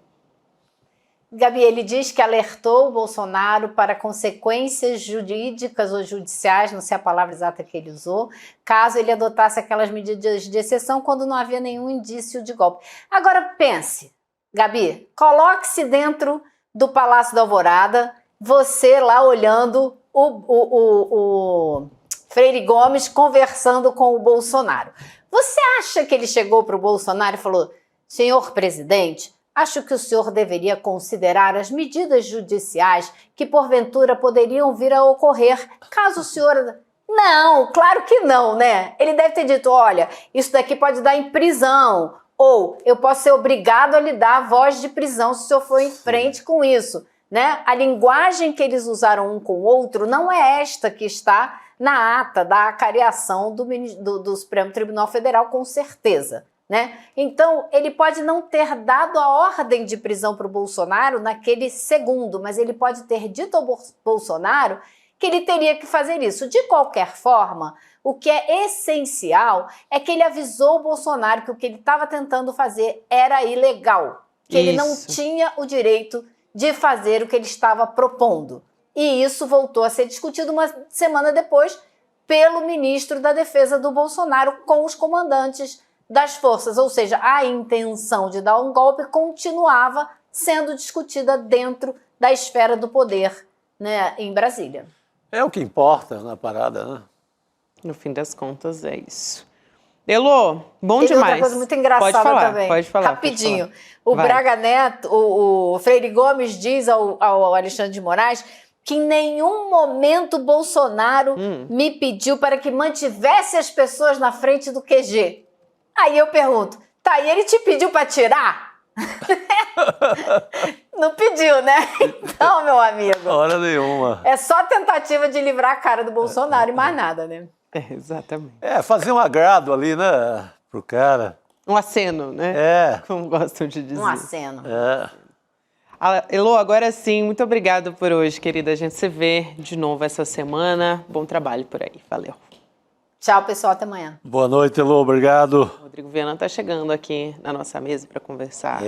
Gabi, ele diz que alertou o Bolsonaro para consequências jurídicas ou judiciais, não sei a palavra exata que ele usou, caso ele adotasse aquelas medidas de exceção quando não havia nenhum indício de golpe. Agora pense, Gabi, coloque-se dentro do Palácio da Alvorada, você lá olhando o Freire Gomes conversando com o Bolsonaro. Você acha que ele chegou para o Bolsonaro e falou: senhor presidente, acho que o senhor deveria considerar as medidas judiciais que porventura poderiam vir a ocorrer caso o senhor... Não, claro que não, né? Ele deve ter dito: olha, isso daqui pode dar em prisão, ou eu posso ser obrigado a lhe dar a voz de prisão se o senhor for em frente com isso, né? A linguagem que eles usaram um com o outro não é esta que está na ata da acariação do Supremo Tribunal Federal, com certeza, né? Então, ele pode não ter dado a ordem de prisão para o Bolsonaro naquele segundo, mas ele pode ter dito ao Bolsonaro que ele teria que fazer isso. De qualquer forma, o que é essencial é que ele avisou o Bolsonaro que o que ele estava tentando fazer era ilegal, que ele não tinha o direito de fazer o que ele estava propondo. E isso voltou a ser discutido uma semana depois pelo ministro da Defesa do Bolsonaro com os comandantes das forças, ou seja, a intenção de dar um golpe continuava sendo discutida dentro da esfera do poder, né, em Brasília. É o que importa na parada, né? No fim das contas, é isso. Elô, bom Teve demais. outra coisa muito engraçada pode falar, também. Pode falar. Rapidinho. Pode falar. O Braga Neto, o Freire Gomes diz ao Alexandre de Moraes que em nenhum momento Bolsonaro me pediu para que mantivesse as pessoas na frente do QG. Aí eu pergunto, tá, e ele te pediu para tirar? Não pediu, né? Então, meu amigo. Hora nenhuma. É só tentativa de livrar a cara do Bolsonaro e mais nada, né? É, exatamente. É, fazer um agrado ali, né, pro cara. Um aceno, né? É. Como gostam de dizer. Um aceno. É. Elô, agora sim, muito obrigada por hoje, querida. A gente se vê de novo essa semana. Bom trabalho por aí. Valeu. Tchau, pessoal. Até amanhã. Boa noite, Elô. Obrigado. Rodrigo Viana está chegando aqui na nossa mesa para conversar.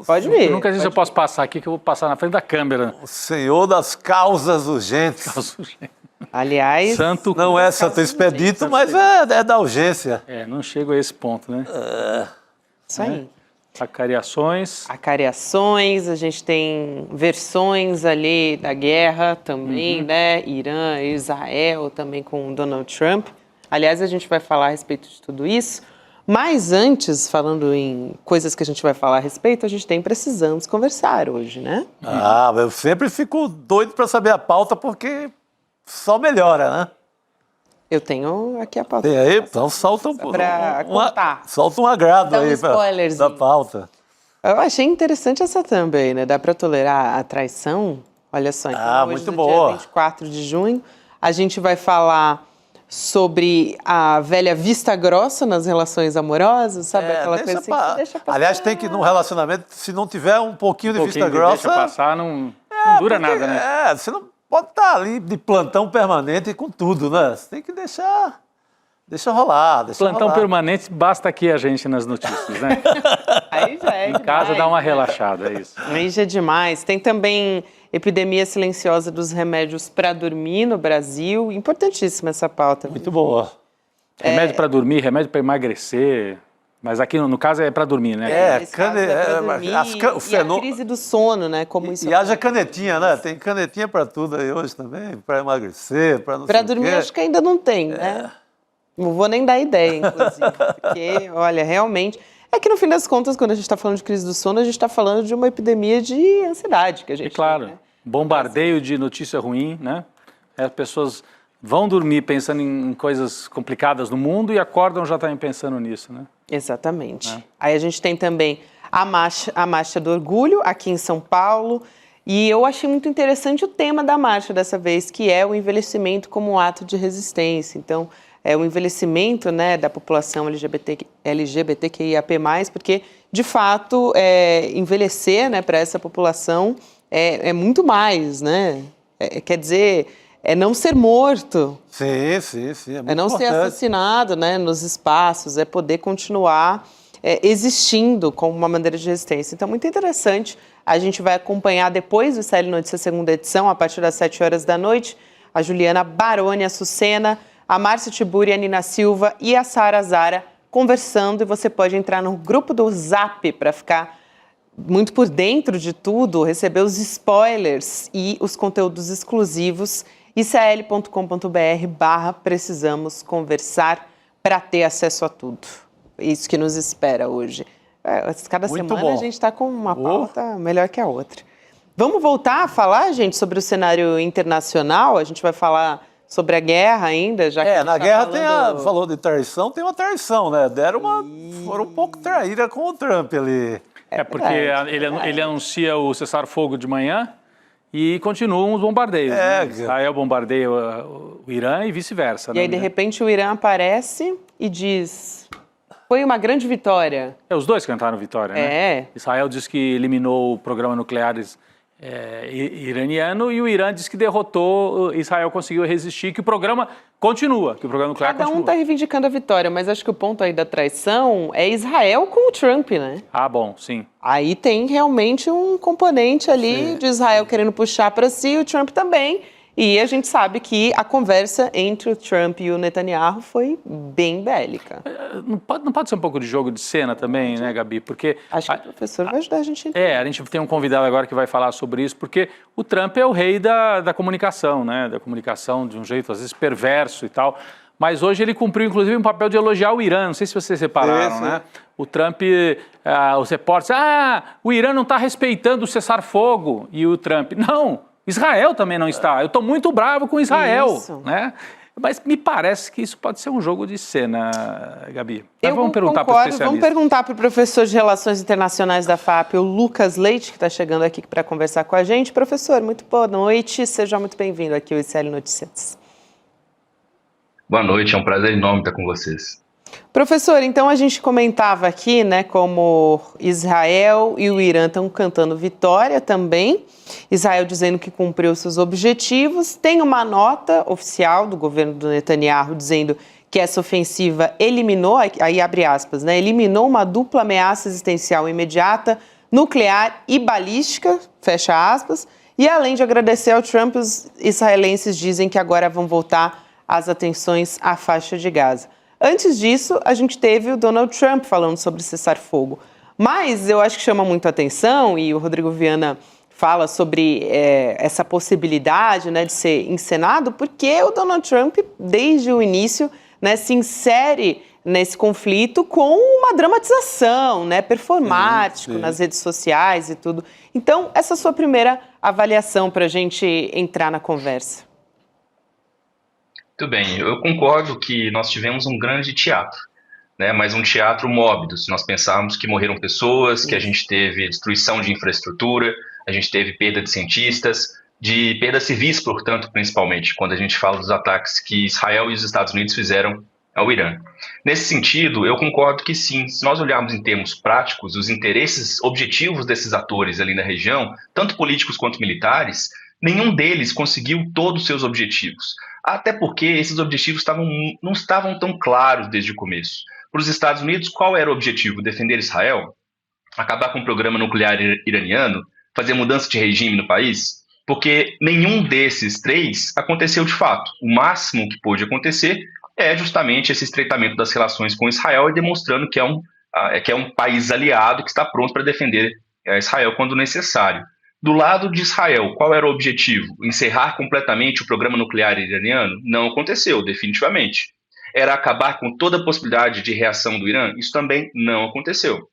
Pode vir. Nunca disse eu posso passar aqui, que eu vou passar na frente da câmera. O senhor das causas urgentes. Aliás, Santo... Não é Santo Expedito, mas é da urgência. É, não chego a esse ponto, né? Isso aí. Acariações. Acariações, a gente tem versões ali da guerra também, né? Irã, Israel, também com Donald Trump. Aliás, a gente vai falar a respeito de tudo isso. Mas antes, falando em coisas que a gente vai falar a respeito, a gente tem Precisamos Conversar hoje, né? Ah, eu sempre fico doido para saber a pauta, porque só melhora, né? Eu tenho aqui a pauta. Tem aí? Então solta Pra contar. Solta um agrado Dá um aí spoilerzinho. da pauta. Eu achei interessante essa também, né? Dá para tolerar a traição? Olha só, então hoje, muito no boa. dia 24 de junho, a gente vai falar sobre a velha vista grossa nas relações amorosas, sabe? Aquela coisa assim que deixa passar. Aliás, tem que, num relacionamento, se não tiver um pouquinho de vista grossa... Deixa passar, não dura nada, né? Você não pode estar ali de plantão permanente com tudo, né? Você tem que deixar rolar, Plantão permanente, basta aqui a gente nas notícias, né? Aí já é Em casa dá uma relaxada, é isso. Aí já é demais. Tem também epidemia silenciosa dos remédios para dormir no Brasil. Importantíssima essa pauta. Muito boa. Remédio para dormir, remédio para emagrecer, Mas aqui no caso é para dormir, né? Nesse caso é pra dormir, a crise do sono, né? Como isso E haja canetinha, né? Tem canetinha para tudo aí hoje também, para emagrecer, para não sei o quê. Para dormir acho que ainda não tem, né? Não vou nem dar ideia, inclusive, porque, olha, realmente... É que no fim das contas, quando a gente está falando de crise do sono, a gente está falando de uma epidemia de ansiedade que a gente claro, tem, né? Bombardeio de notícia ruim, né? As pessoas vão dormir pensando em coisas complicadas no mundo e acordam já também pensando nisso, né? Exatamente. Aí a gente tem também a Marcha do Orgulho, aqui em São Paulo, e eu achei muito interessante o tema da marcha dessa vez, que é o envelhecimento como um ato de resistência. Então, é o envelhecimento, né, da população LGBTQIAP+, porque, de fato, envelhecer, né, para essa população é muito mais, né? Quer dizer, é não ser morto. Sim, é muito É não ser importante. assassinado, né, nos espaços, é poder continuar existindo como uma maneira de resistência. Então, muito interessante. A gente vai acompanhar depois do ICL Notícias segunda edição, a partir das 7 horas da noite, a Juliana Baroni, a Sucena, a Márcia Tiburi, a Nina Silva e a Sara Zara conversando. E você pode entrar no grupo do Zap para ficar muito por dentro de tudo, receber os spoilers e os conteúdos exclusivos. icl.com.br/precisamos conversar para ter acesso a tudo. Isso que nos espera hoje. Cada Muito semana bom. a gente está com uma pauta melhor que a outra. Vamos voltar a falar, gente, sobre o cenário internacional? A gente vai falar sobre a guerra ainda, já que a gente Na tá guerra falando... falou de traição, tem uma traição, né? Foram um pouco traíra com o Trump ali. Porque ele anuncia o cessar-fogo de manhã e continuam os bombardeios. Né? Israel bombardeia o Irã e vice-versa. E aí, de repente, o Irã aparece e diz... Foi uma grande vitória. Os dois cantaram vitória, né? Israel diz que eliminou o programa nuclear iraniano e o Irã diz que derrotou, Israel conseguiu resistir, que o programa continua, que o programa nuclear Cada continua. um está reivindicando a vitória, mas acho que o ponto aí da traição é Israel com o Trump, né? Ah, bom, sim. Aí tem realmente um componente ali de Israel querendo puxar para si, o Trump também. E a gente sabe que a conversa entre o Trump e o Netanyahu foi bem bélica. Não pode ser um pouco de jogo de cena também, né, Gabi? Porque acho que o professor vai ajudar a gente a entender. A gente tem um convidado agora que vai falar sobre isso, porque o Trump é o rei da comunicação, né? Da comunicação de um jeito, às vezes, perverso e tal. Mas hoje ele cumpriu, inclusive, um papel de elogiar o Irã. Não sei se vocês repararam, né? O Trump, os repórteres, o Irã não está respeitando o cessar-fogo. E o Trump, não, Israel também não está. Eu estou muito bravo com Israel, né? Mas me parece que isso pode ser um jogo de cena, Gabi. Mas vamos perguntar para o especialista. Vamos perguntar para o professor de Relações Internacionais da FAP, o Lucas Leite, que está chegando aqui para conversar com a gente. Professor, muito boa noite. Seja muito bem-vindo aqui ao ICL Notícias. Boa noite, é um prazer enorme estar com vocês. Professor, então a gente comentava aqui, né, como Israel e o Irã estão cantando vitória também. Israel dizendo que cumpriu seus objetivos. Tem uma nota oficial do governo do Netanyahu dizendo que essa ofensiva eliminou, aí abre aspas, né, eliminou uma dupla ameaça existencial imediata, nuclear e balística, fecha aspas. E além de agradecer ao Trump, os israelenses dizem que agora vão voltar as atenções à faixa de Gaza. Antes disso, a gente teve o Donald Trump falando sobre cessar-fogo. Mas eu acho que chama muito a atenção, e o Rodrigo Viana fala sobre essa possibilidade, né, de ser encenado, porque o Donald Trump, desde o início, né, se insere nesse conflito com uma dramatização, né, performático nas redes sociais e tudo. Então, essa é a sua primeira avaliação para a gente entrar na conversa. Muito bem, eu concordo que nós tivemos um grande teatro, né? Mas um teatro mórbido, se nós pensarmos que morreram pessoas, que a gente teve destruição de infraestrutura, a gente teve perda de cientistas, de perdas civis, portanto, principalmente, quando a gente fala dos ataques que Israel e os Estados Unidos fizeram ao Irã. Nesse sentido, eu concordo que sim, se nós olharmos em termos práticos, os interesses objetivos desses atores ali na região, tanto políticos quanto militares, nenhum deles conseguiu todos os seus objetivos. Até porque esses objetivos não estavam tão claros desde o começo. Para os Estados Unidos, qual era o objetivo? Defender Israel? Acabar com o programa nuclear iraniano? Fazer mudança de regime no país? Porque nenhum desses três aconteceu de fato. O máximo que pôde acontecer é justamente esse estreitamento das relações com Israel e demonstrando que é que é um país aliado que está pronto para defender Israel quando necessário. Do lado de Israel, qual era o objetivo? Encerrar completamente o programa nuclear iraniano? Não aconteceu, definitivamente. Era acabar com toda a possibilidade de reação do Irã? Isso também não aconteceu.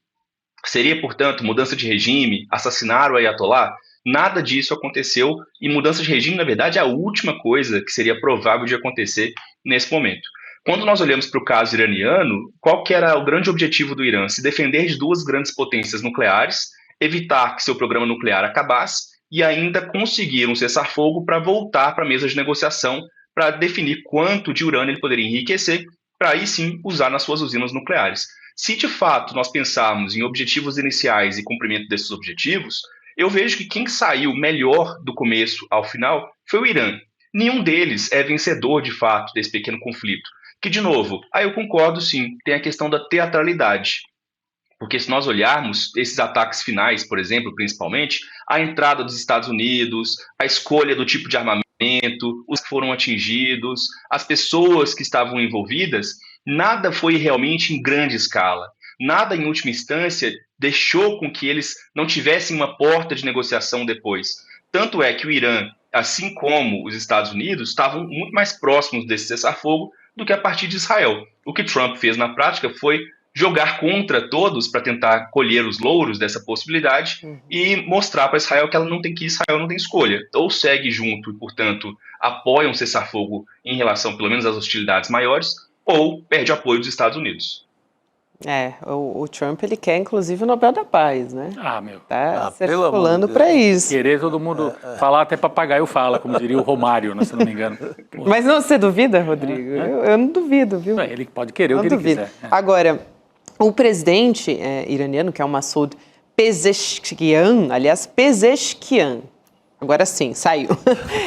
Seria, portanto, mudança de regime, assassinar o Ayatollah? Nada disso aconteceu e mudança de regime, na verdade, é a última coisa que seria provável de acontecer nesse momento. Quando nós olhamos para o caso iraniano, qual que era o grande objetivo do Irã? Se defender de duas grandes potências nucleares, evitar que seu programa nuclear acabasse e ainda conseguir um cessar-fogo para voltar para a mesa de negociação para definir quanto de urânio ele poderia enriquecer para aí sim usar nas suas usinas nucleares. Se de fato nós pensarmos em objetivos iniciais e cumprimento desses objetivos, eu vejo que quem saiu melhor do começo ao final foi o Irã. Nenhum deles é vencedor de fato desse pequeno conflito. Que, de novo, aí eu concordo sim, tem a questão da teatralidade. Porque se nós olharmos esses ataques finais, por exemplo, principalmente, a entrada dos Estados Unidos, a escolha do tipo de armamento, os que foram atingidos, as pessoas que estavam envolvidas, nada foi realmente em grande escala. Nada, em última instância, deixou com que eles não tivessem uma porta de negociação depois. Tanto é que o Irã, assim como os Estados Unidos, estavam muito mais próximos desse cessar-fogo do que a partir de Israel. O que Trump fez na prática foi jogar contra todos para tentar colher os louros dessa possibilidade e mostrar para Israel que ela não tem que ir, Israel não tem escolha. Ou segue junto e, portanto, apoia um cessar-fogo em relação, pelo menos, às hostilidades maiores, ou perde apoio dos Estados Unidos. O Trump, ele quer, inclusive, o Nobel da Paz, né? Meu. Tá circulando para isso. Querer todo mundo falar, até papagaio fala, como diria o Romário, né, se não me engano. Porra. Mas não, você duvida, Rodrigo? Eu não duvido, viu? Ele pode querer o que ele quiser. Agora, o presidente iraniano, que é o Massoud Pezeshkian, agora sim, saiu.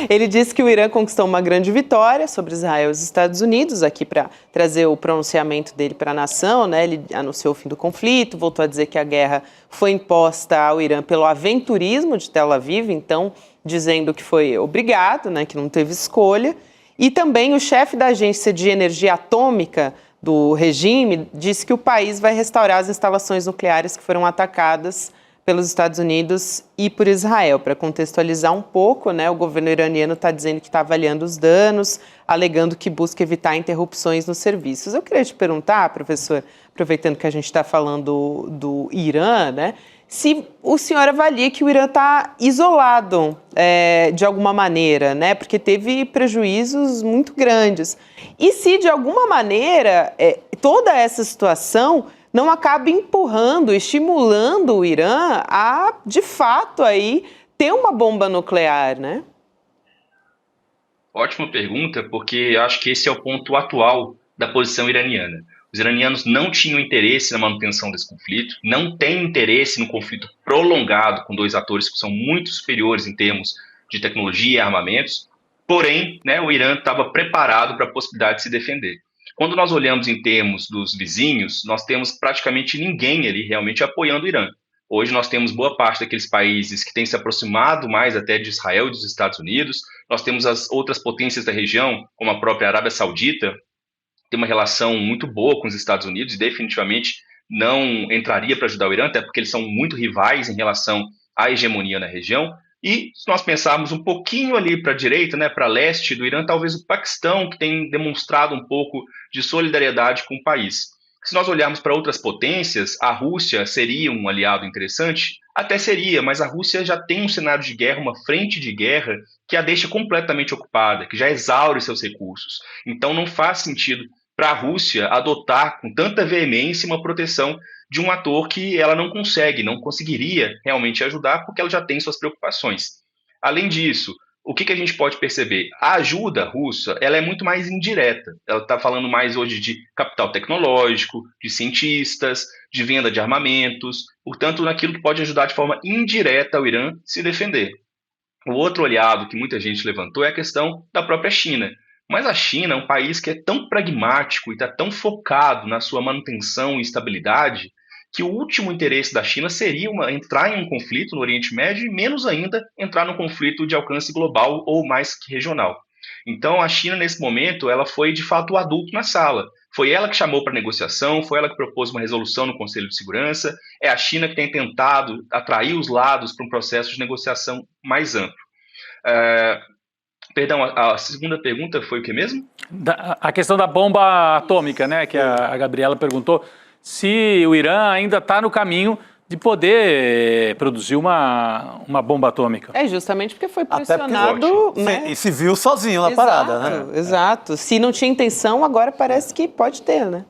Ele disse que o Irã conquistou uma grande vitória sobre Israel e os Estados Unidos, aqui para trazer o pronunciamento dele para a nação, né? Ele anunciou o fim do conflito, voltou a dizer que a guerra foi imposta ao Irã pelo aventurismo de Tel Aviv, então dizendo que foi obrigado, né? Que não teve escolha. E também o chefe da Agência de Energia Atômica do regime disse que o país vai restaurar as instalações nucleares que foram atacadas pelos Estados Unidos e por Israel. Para contextualizar um pouco, né, o governo iraniano está dizendo que está avaliando os danos, alegando que busca evitar interrupções nos serviços. Eu queria te perguntar, professor, aproveitando que a gente está falando do Irã, né, se o senhor avalia que o Irã está isolado de alguma maneira, né, porque teve prejuízos muito grandes. E se, de alguma maneira, toda essa situação não acaba empurrando, estimulando o Irã a, de fato, aí, ter uma bomba nuclear, né? Ótima pergunta, porque acho que esse é o ponto atual da posição iraniana. Os iranianos não tinham interesse na manutenção desse conflito, não têm interesse no conflito prolongado com dois atores que são muito superiores em termos de tecnologia e armamentos, porém, né, o Irã estava preparado para a possibilidade de se defender. Quando nós olhamos em termos dos vizinhos, nós temos praticamente ninguém ali realmente apoiando o Irã. Hoje nós temos boa parte daqueles países que têm se aproximado mais até de Israel e dos Estados Unidos. Nós temos as outras potências da região, como a própria Arábia Saudita, tem uma relação muito boa com os Estados Unidos e definitivamente não entraria para ajudar o Irã, até porque eles são muito rivais em relação à hegemonia na região. E se nós pensarmos um pouquinho ali para a direita, né, para leste do Irã, talvez o Paquistão, que tem demonstrado um pouco de solidariedade com o país. Se nós olharmos para outras potências, a Rússia seria um aliado interessante? Até seria, mas a Rússia já tem um cenário de guerra, uma frente de guerra, que a deixa completamente ocupada, que já exaure seus recursos. Então não faz sentido para a Rússia adotar com tanta veemência uma proteção de um ator que ela não conseguiria realmente ajudar, porque ela já tem suas preocupações. Além disso, o que a gente pode perceber? A ajuda russa, ela é muito mais indireta. Ela está falando mais hoje de capital tecnológico, de cientistas, de venda de armamentos, portanto, naquilo que pode ajudar de forma indireta o Irã se defender. O outro aliado que muita gente levantou é a questão da própria China. Mas a China é um país que é tão pragmático e está tão focado na sua manutenção e estabilidade que o último interesse da China seria entrar em um conflito no Oriente Médio e menos ainda entrar num conflito de alcance global ou mais que regional. Então a China nesse momento ela foi de fato o adulto na sala, Foi ela que chamou para negociação, foi ela que propôs uma resolução no Conselho de Segurança, é a China que tem tentado atrair os lados para um processo de negociação mais amplo. Perdão, a segunda pergunta foi o que mesmo? A questão da bomba atômica, né, que a Gabriela perguntou, se o Irã ainda está no caminho de poder produzir uma bomba atômica. É justamente porque foi pressionado, né? E se viu sozinho na parada, né? Exato. Se não tinha intenção, agora parece que pode ter, né?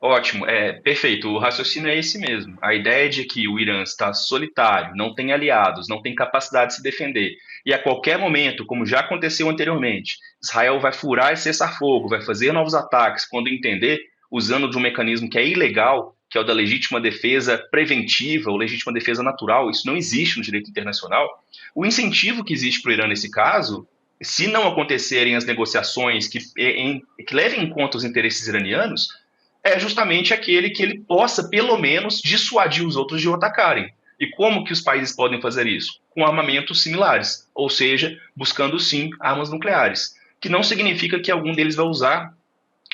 Ótimo, perfeito. O raciocínio é esse mesmo. A ideia de que o Irã está solitário, não tem aliados, não tem capacidade de se defender. E a qualquer momento, como já aconteceu anteriormente, Israel vai furar esse cessar-fogo, vai fazer novos ataques quando entender, usando de um mecanismo que é ilegal, que é o da legítima defesa preventiva ou legítima defesa natural. Isso não existe no direito internacional. O incentivo que existe para o Irã nesse caso, se não acontecerem as negociações que levem em conta os interesses iranianos, é justamente aquele que ele possa, pelo menos, dissuadir os outros de o atacarem. E como que os países podem fazer isso? Com armamentos similares, ou seja, buscando, sim, armas nucleares, que não significa que algum deles vai usar,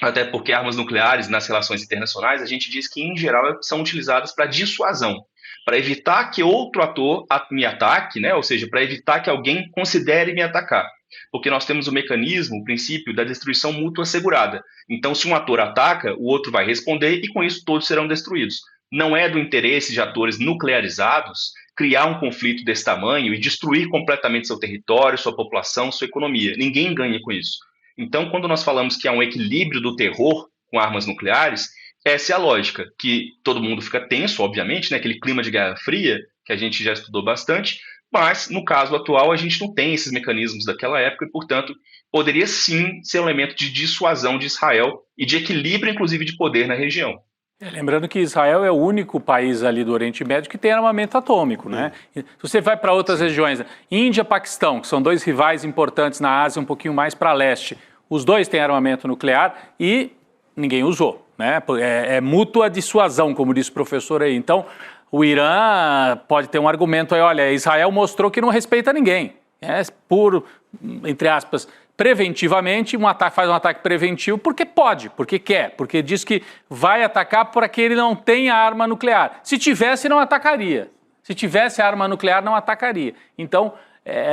até porque armas nucleares, nas relações internacionais, a gente diz que, em geral, são utilizadas para dissuasão, para evitar que outro ator me ataque, né? Ou seja, para evitar que alguém considere me atacar. Porque nós temos o mecanismo, o princípio da destruição mútua assegurada. Então, se um ator ataca, o outro vai responder e, com isso, todos serão destruídos. Não é do interesse de atores nuclearizados criar um conflito desse tamanho e destruir completamente seu território, sua população, sua economia. Ninguém ganha com isso. Então, quando nós falamos que há um equilíbrio do terror com armas nucleares, essa é a lógica, que todo mundo fica tenso, obviamente, né? Aquele clima de Guerra Fria, que a gente já estudou bastante, mas, no caso atual, a gente não tem esses mecanismos daquela época e, portanto, poderia sim ser um elemento de dissuasão de Israel e de equilíbrio, inclusive, de poder na região. Lembrando que Israel é o único país ali do Oriente Médio que tem armamento atômico, né? Se você vai para outras regiões, Índia e Paquistão, que são dois rivais importantes na Ásia, um pouquinho mais para leste, os dois têm armamento nuclear e ninguém usou, né? É mútua dissuasão, como disse o professor aí. Então, o Irã pode ter um argumento aí, olha, Israel mostrou que não respeita ninguém. Por, entre aspas, preventivamente, faz um ataque preventivo porque pode, porque quer, porque diz que vai atacar para que ele não tenha arma nuclear. Se tivesse, não atacaria. Se tivesse arma nuclear, não atacaria. Então,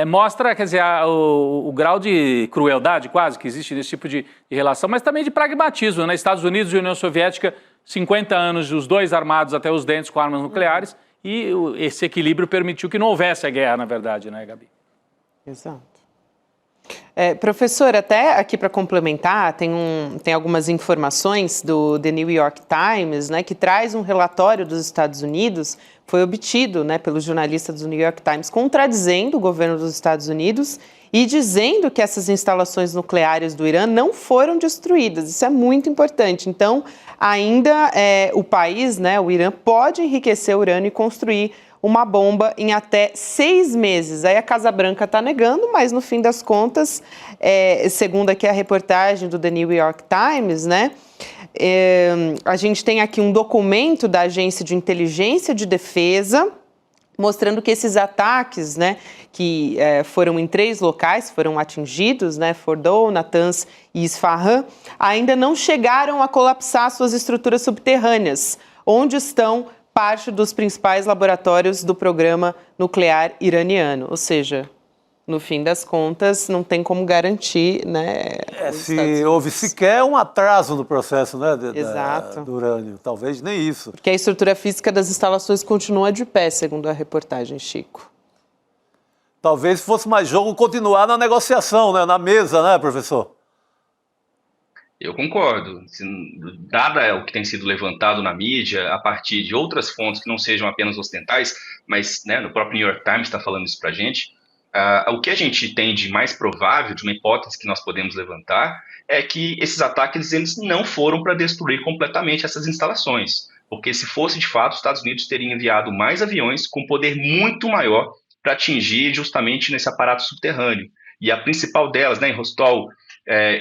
mostra, quer dizer, o grau de crueldade quase que existe nesse tipo de relação, mas também de pragmatismo, né? Estados Unidos e União Soviética, 50 anos, os dois armados até os dentes com armas nucleares, e esse equilíbrio permitiu que não houvesse a guerra, na verdade, né, Gabi? Exato. Professor, até aqui para complementar, tem algumas informações do The New York Times, né, que traz um relatório dos Estados Unidos, foi obtido, né, pelos jornalistas do New York Times, contradizendo o governo dos Estados Unidos e dizendo que essas instalações nucleares do Irã não foram destruídas. Isso é muito importante. Então, ainda o país, né, o Irã, pode enriquecer urânio e construir uma bomba em até 6 meses. Aí a Casa Branca está negando, mas no fim das contas, segundo aqui a reportagem do The New York Times, né, a gente tem aqui um documento da Agência de Inteligência de Defesa mostrando que esses ataques, né, que foram em 3 locais, foram atingidos, né, Fordow, Natanz e Isfahan, ainda não chegaram a colapsar suas estruturas subterrâneas, onde estão parte dos principais laboratórios do programa nuclear iraniano. Ou seja, no fim das contas, não tem como garantir, né? Se houve sequer um atraso no processo, né, Exato. do urânio. Talvez nem isso. Porque a estrutura física das instalações continua de pé, segundo a reportagem, Chico. Talvez fosse mais jogo continuar na negociação, né, na mesa, né, professor? Eu concordo. Dado o que tem sido levantado na mídia, a partir de outras fontes que não sejam apenas ocidentais, mas, né, no próprio New York Times está falando isso para a gente, o que a gente tem de mais provável, de uma hipótese que nós podemos levantar, é que esses ataques eles não foram para destruir completamente essas instalações. Porque se fosse de fato, os Estados Unidos teriam enviado mais aviões com poder muito maior para atingir justamente nesse aparato subterrâneo. E a principal delas, né, em Rostov,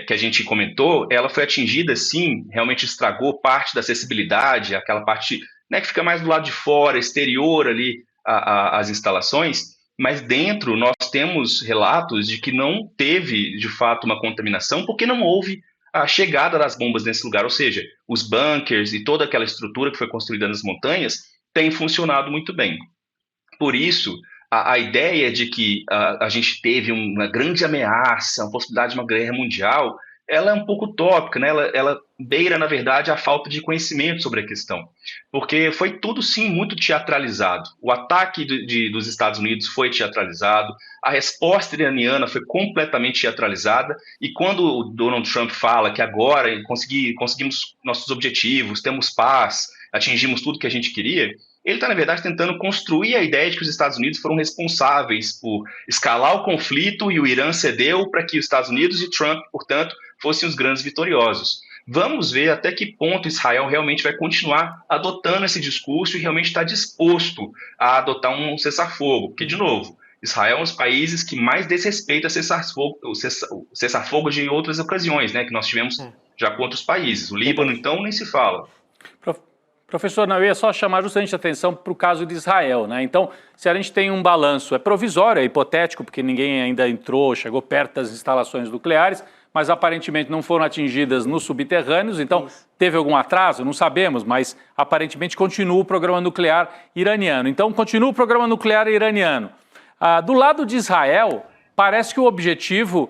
que a gente comentou, ela foi atingida, sim, realmente estragou parte da acessibilidade, aquela parte, né, que fica mais do lado de fora, exterior ali, as instalações, mas dentro nós temos relatos de que não teve, de fato, uma contaminação, porque não houve a chegada das bombas nesse lugar, ou seja, os bunkers e toda aquela estrutura que foi construída nas montanhas tem funcionado muito bem. Por isso, a ideia de que a gente teve uma grande ameaça, a possibilidade de uma guerra mundial, ela é um pouco utópica, né? Ela beira, na verdade, a falta de conhecimento sobre a questão. Porque foi tudo, sim, muito teatralizado. O ataque dos Estados Unidos foi teatralizado, a resposta iraniana foi completamente teatralizada, e quando o Donald Trump fala que agora conseguimos nossos objetivos, temos paz, atingimos tudo que a gente queria, ele está, na verdade, tentando construir a ideia de que os Estados Unidos foram responsáveis por escalar o conflito e o Irã cedeu para que os Estados Unidos e Trump, portanto, fossem os grandes vitoriosos. Vamos ver até que ponto Israel realmente vai continuar adotando esse discurso e realmente está disposto a adotar um cessar-fogo. Porque, de novo, Israel é um dos países que mais desrespeita o cessar-fogo de outras ocasiões, né, que nós tivemos já com outros países. O Líbano, então, nem se fala. Professor, eu ia só chamar justamente a atenção para o caso de Israel, né? Então, se a gente tem um balanço, é provisório, é hipotético, porque ninguém ainda chegou perto das instalações nucleares, mas aparentemente não foram atingidas nos subterrâneos, então teve algum atraso? Não sabemos, mas aparentemente continua o programa nuclear iraniano. Então, continua o programa nuclear iraniano. Do lado de Israel, parece que o objetivo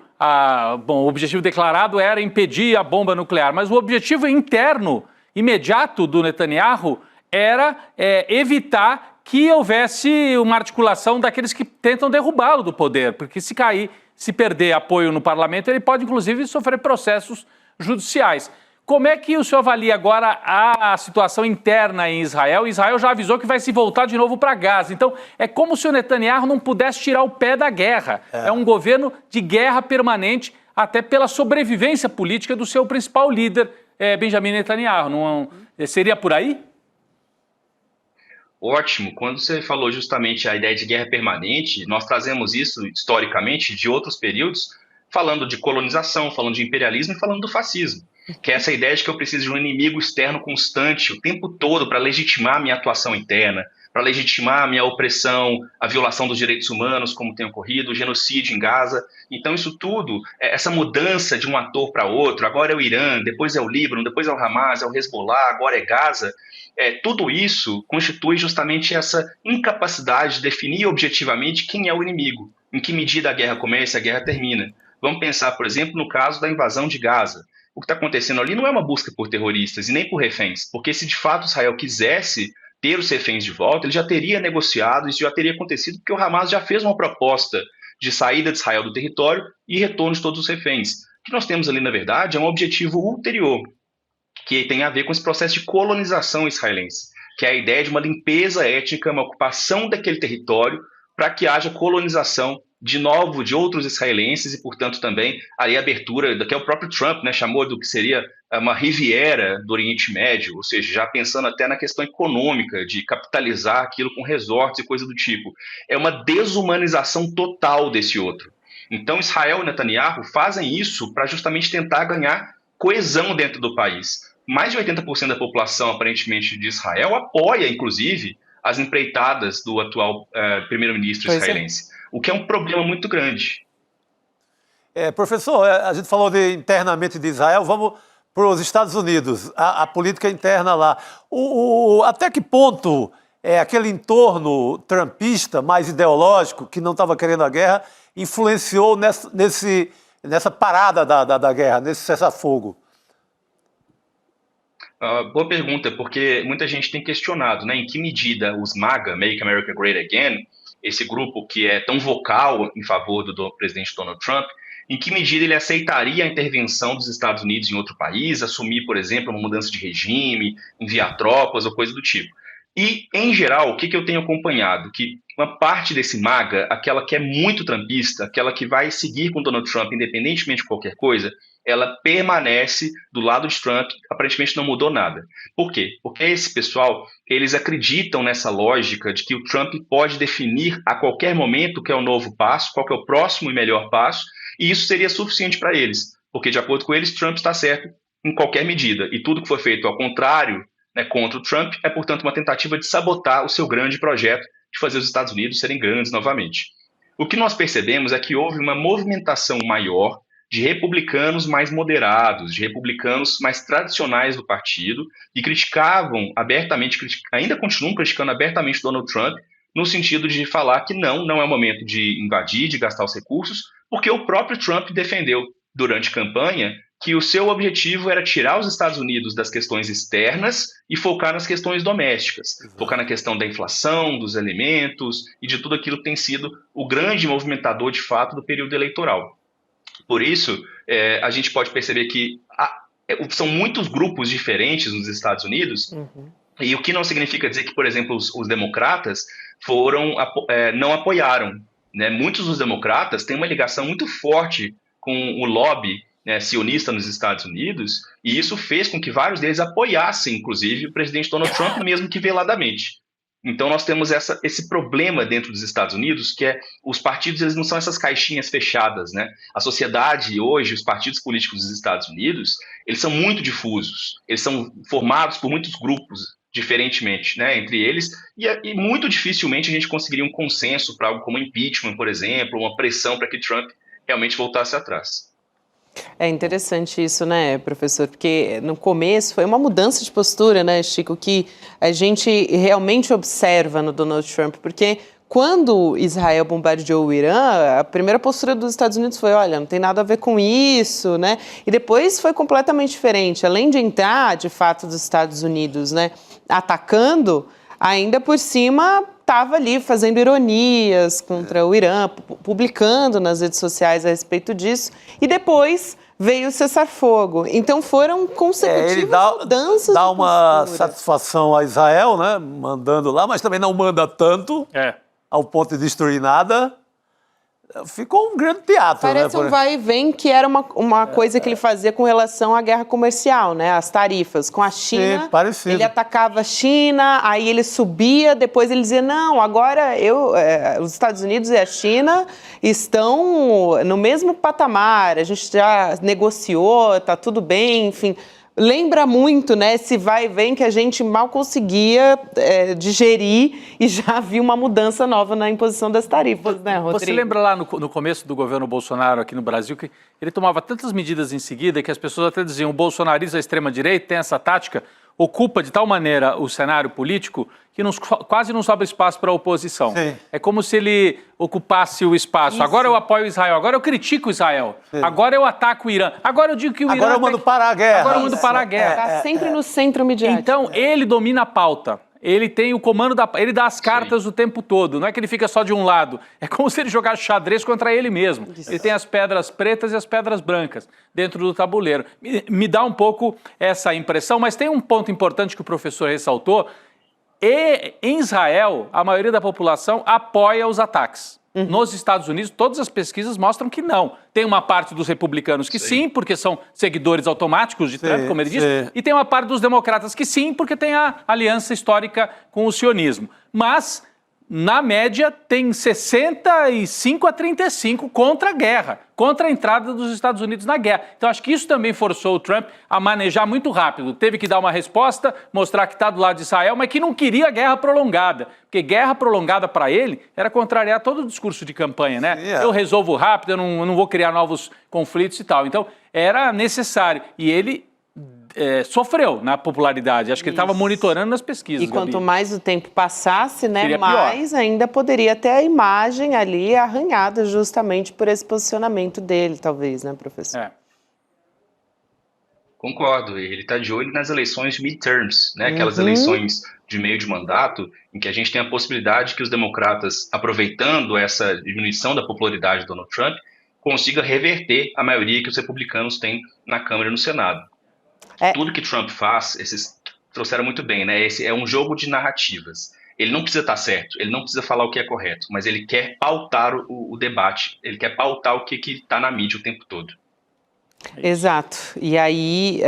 declarado era impedir a bomba nuclear, mas o objetivo interno imediato do Netanyahu era evitar que houvesse uma articulação daqueles que tentam derrubá-lo do poder, porque se perder apoio no parlamento, ele pode inclusive sofrer processos judiciais. Como é que o senhor avalia agora a situação interna em Israel? Israel já avisou que vai se voltar de novo para Gaza. Então, é como se o Netanyahu não pudesse tirar o pé da guerra. É um governo de guerra permanente, até pela sobrevivência política do seu principal líder, Benjamin Netanyahu. Seria por aí? Ótimo. Quando você falou justamente a ideia de guerra permanente, nós trazemos isso historicamente de outros períodos, falando de colonização, falando de imperialismo e falando do fascismo. Que é essa ideia de que eu preciso de um inimigo externo constante o tempo todo para legitimar a minha atuação interna, para legitimar a minha opressão, a violação dos direitos humanos, como tem ocorrido, o genocídio em Gaza. Então isso tudo, essa mudança de um ator para outro, agora é o Irã, depois é o Líbano, depois é o Hamas, é o Hezbollah, agora é Gaza, tudo isso constitui justamente essa incapacidade de definir objetivamente quem é o inimigo, em que medida a guerra começa e a guerra termina. Vamos pensar, por exemplo, no caso da invasão de Gaza. O que está acontecendo ali não é uma busca por terroristas e nem por reféns, porque se de fato Israel quisesse ter os reféns de volta, ele já teria negociado, isso já teria acontecido, porque o Hamas já fez uma proposta de saída de Israel do território e retorno de todos os reféns. O que nós temos ali, na verdade, é um objetivo ulterior, que tem a ver com esse processo de colonização israelense, que é a ideia de uma limpeza étnica, uma ocupação daquele território para que haja colonização de novo de outros israelenses e, portanto, também a abertura, que é o próprio Trump, né, chamou do que seria uma Riviera do Oriente Médio, ou seja, já pensando até na questão econômica, de capitalizar aquilo com resorts e coisa do tipo. É uma desumanização total desse outro. Então, Israel e Netanyahu fazem isso para justamente tentar ganhar coesão dentro do país. Mais de 80% da população, aparentemente, de Israel apoia, inclusive, as empreitadas do atual primeiro-ministro israelense, o que é um problema muito grande. Professor, a gente falou internamente de Israel, vamos para os Estados Unidos, a política interna lá. Até que ponto aquele entorno trumpista, mais ideológico, que não estava querendo a guerra, influenciou nessa parada da guerra, nesse cessar-fogo? Boa pergunta, porque muita gente tem questionado, né, em que medida os MAGA, Make America Great Again, esse grupo que é tão vocal em favor do presidente Donald Trump, em que medida ele aceitaria a intervenção dos Estados Unidos em outro país, assumir, por exemplo, uma mudança de regime, enviar tropas ou coisa do tipo. E, em geral, o que eu tenho acompanhado? Que uma parte desse MAGA, aquela que é muito trumpista, aquela que vai seguir com Donald Trump independentemente de qualquer coisa, ela permanece do lado de Trump, aparentemente não mudou nada. Por quê? Porque esse pessoal, eles acreditam nessa lógica de que o Trump pode definir a qualquer momento o que é o novo passo, qual que é o próximo e melhor passo, e isso seria suficiente para eles, porque de acordo com eles, Trump está certo em qualquer medida, e tudo que foi feito ao contrário, né, contra o Trump, é portanto uma tentativa de sabotar o seu grande projeto de fazer os Estados Unidos serem grandes novamente. O que nós percebemos é que houve uma movimentação maior de republicanos mais moderados, de republicanos mais tradicionais do partido, que criticavam abertamente, ainda continuam criticando abertamente Donald Trump, no sentido de falar que não é o momento de invadir, de gastar os recursos, porque o próprio Trump defendeu durante a campanha que o seu objetivo era tirar os Estados Unidos das questões externas e focar nas questões domésticas, focar na questão da inflação, dos alimentos e de tudo aquilo que tem sido o grande movimentador de fato do período eleitoral. Por isso, a gente pode perceber que são muitos grupos diferentes nos Estados Unidos, e o que não significa dizer que, por exemplo, os democratas não apoiaram, né? Muitos dos democratas têm uma ligação muito forte com o lobby, né, sionista nos Estados Unidos, e isso fez com que vários deles apoiassem, inclusive, o presidente Donald Trump, mesmo que veladamente. Então nós temos esse problema dentro dos Estados Unidos, que os partidos eles não são essas caixinhas fechadas, né? A sociedade hoje, os partidos políticos dos Estados Unidos, eles são muito difusos, eles são formados por muitos grupos, diferentemente, né, entre eles, e muito dificilmente a gente conseguiria um consenso para algo como impeachment, por exemplo, uma pressão para que Trump realmente voltasse atrás. É interessante isso, né, professor? Porque no começo foi uma mudança de postura, né, Chico, que a gente realmente observa no Donald Trump, porque quando Israel bombardeou o Irã, a primeira postura dos Estados Unidos foi, olha, não tem nada a ver com isso, né? E depois foi completamente diferente. Além de entrar, de fato, dos Estados Unidos, né, atacando, ainda por cima estava ali fazendo ironias contra o Irã, publicando nas redes sociais a respeito disso, e depois veio o cessar-fogo. Então foram consecutivas mudanças. Dá uma satisfação a Israel, né, mandando lá, mas também não manda tanto ao ponto de destruir nada. Ficou um grande teatro. Parece um vai e vem, que era uma coisa que ele fazia com relação à guerra comercial, né? As tarifas. Com a China, sim, parecido. Ele atacava a China, aí ele subia, depois ele dizia, não, agora os Estados Unidos e a China estão no mesmo patamar, a gente já negociou, tá tudo bem, enfim. Lembra muito, né, esse vai e vem que a gente mal conseguia digerir e já viu uma mudança nova na imposição das tarifas, né, Rodrigo? Você lembra lá no começo do governo Bolsonaro aqui no Brasil que ele tomava tantas medidas em seguida que as pessoas até diziam o bolsonarismo, a extrema-direita, tem essa tática, ocupa de tal maneira o cenário político que quase não sobra espaço para a oposição. Sim. É como se ele ocupasse o espaço. Isso. Agora eu apoio Israel, agora eu critico Israel, sim, agora eu ataco o Irã, agora eu digo que o Irã... Agora eu mando parar a guerra. Agora eu mando parar a guerra. Está sempre no centro midiático. Então, ele domina a pauta. Ele tem o comando ele dá as cartas o tempo todo, não é que ele fica só de um lado. É como se ele jogasse xadrez contra ele mesmo. Isso. Ele tem as pedras pretas e as pedras brancas dentro do tabuleiro. Me dá um pouco essa impressão, mas tem um ponto importante que o professor ressaltou. Em Israel, a maioria da população apoia os ataques. Nos Estados Unidos, todas as pesquisas mostram que não. Tem uma parte dos republicanos que sim, porque são seguidores automáticos de Trump, como ele disse, e tem uma parte dos democratas que sim, porque tem a aliança histórica com o sionismo. Mas, na média, tem 65 a 35 contra a guerra, contra a entrada dos Estados Unidos na guerra. Então, acho que isso também forçou o Trump a manejar muito rápido. Teve que dar uma resposta, mostrar que está do lado de Israel, mas que não queria guerra prolongada. Porque guerra prolongada para ele era contrariar todo o discurso de campanha, né? Eu resolvo rápido, eu não vou criar novos conflitos e tal. Então, era necessário. E ele sofreu na popularidade. Acho que ele estava monitorando nas pesquisas. E quanto mais o tempo passasse, né, mais ainda poderia ter a imagem ali arranhada justamente por esse posicionamento dele, talvez, né, professor? Concordo. Ele está de olho nas eleições de midterms, né? Aquelas eleições de meio de mandato, em que a gente tem a possibilidade que os democratas, aproveitando essa diminuição da popularidade de Donald Trump, consiga reverter a maioria que os republicanos têm na Câmara e no Senado. Tudo que Trump faz, esses trouxeram muito bem, né? Esse é um jogo de narrativas. Ele não precisa estar certo, ele não precisa falar o que é correto, mas ele quer pautar o debate, ele quer pautar o que está na mídia o tempo todo. Exato. E aí,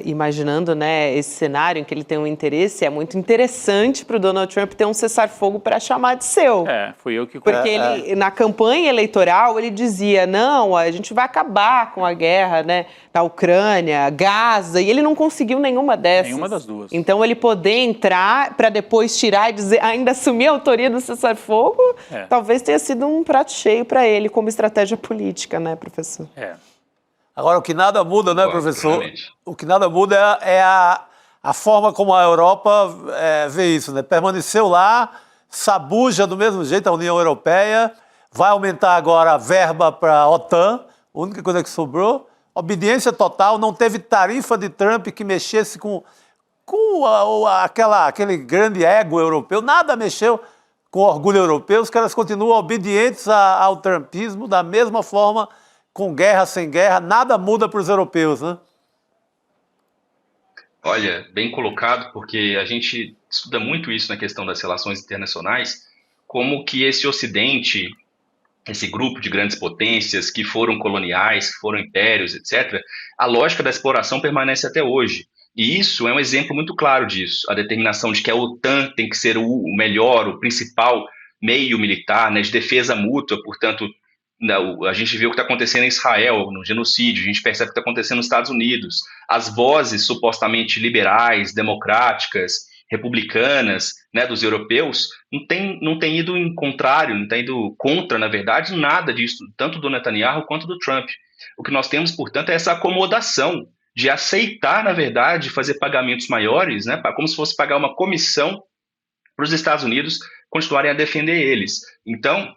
imaginando, né, esse cenário em que ele tem um interesse, é muito interessante para o Donald Trump ter um cessar-fogo para chamar de seu. Fui eu que... Porque ele, na campanha eleitoral, ele dizia, não, a gente vai acabar com a guerra, né, na Ucrânia, Gaza, e ele não conseguiu nenhuma dessas. Nenhuma das duas. Então, ele poder entrar para depois tirar e dizer, ainda assumir a autoria do cessar-fogo, talvez tenha sido um prato cheio para ele como estratégia política, né, professor? Agora, o que nada muda, né, professor? Claramente. O que nada muda é a forma como a Europa vê isso, né? Permaneceu lá, sabuja do mesmo jeito a União Europeia, vai aumentar agora a verba para a OTAN, a única coisa que sobrou, obediência total, não teve tarifa de Trump que mexesse com aquele grande ego europeu, nada mexeu com o orgulho europeu, os caras continuam obedientes ao trumpismo da mesma forma, com guerra, sem guerra, nada muda para os europeus, né? Olha, bem colocado, porque a gente estuda muito isso na questão das relações internacionais, como que esse Ocidente, esse grupo de grandes potências que foram coloniais, que foram impérios, etc., a lógica da exploração permanece até hoje. E isso é um exemplo muito claro disso, a determinação de que a OTAN tem que ser o melhor, o principal meio militar, né, de defesa mútua, portanto, a gente vê o que está acontecendo em Israel, no genocídio, a gente percebe o que está acontecendo nos Estados Unidos. As vozes supostamente liberais, democráticas, republicanas, né, dos europeus, não tem ido em contrário, não tem ido contra, na verdade, nada disso, tanto do Netanyahu quanto do Trump. O que nós temos, portanto, é essa acomodação de aceitar, na verdade, fazer pagamentos maiores, né, como se fosse pagar uma comissão para os Estados Unidos continuarem a defender eles. Então,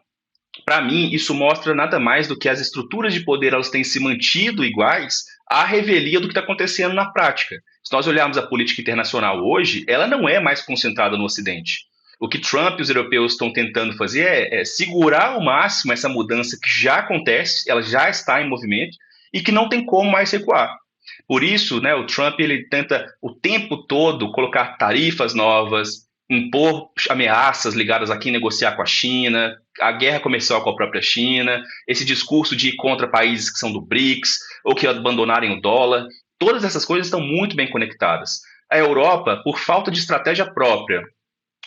para mim, isso mostra nada mais do que as estruturas de poder elas têm se mantido iguais à revelia do que está acontecendo na prática. Se nós olharmos a política internacional hoje, ela não é mais concentrada no Ocidente. O que Trump e os europeus estão tentando fazer é segurar ao máximo essa mudança que já acontece, ela já está em movimento e que não tem como mais recuar. Por isso, né, o Trump ele tenta o tempo todo colocar tarifas novas, impor ameaças ligadas a quem negociar com a China, a guerra comercial com a própria China, esse discurso de ir contra países que são do BRICS ou que abandonarem o dólar, todas essas coisas estão muito bem conectadas. A Europa, por falta de estratégia própria,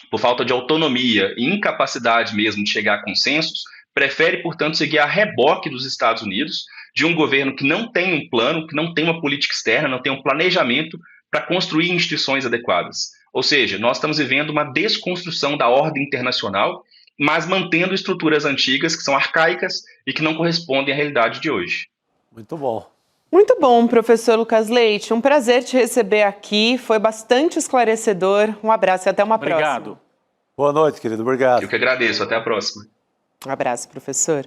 por falta de autonomia e incapacidade mesmo de chegar a consensos, prefere, portanto, seguir a reboque dos Estados Unidos, de um governo que não tem um plano, que não tem uma política externa, não tem um planejamento para construir instituições adequadas. Ou seja, nós estamos vivendo uma desconstrução da ordem internacional, mas mantendo estruturas antigas que são arcaicas e que não correspondem à realidade de hoje. Muito bom. Muito bom, professor Lucas Leite. Um prazer te receber aqui. Foi bastante esclarecedor. Um abraço e até uma próxima. Obrigado. Boa noite, querido. Obrigado. Eu que agradeço. Até a próxima. Um abraço, professor.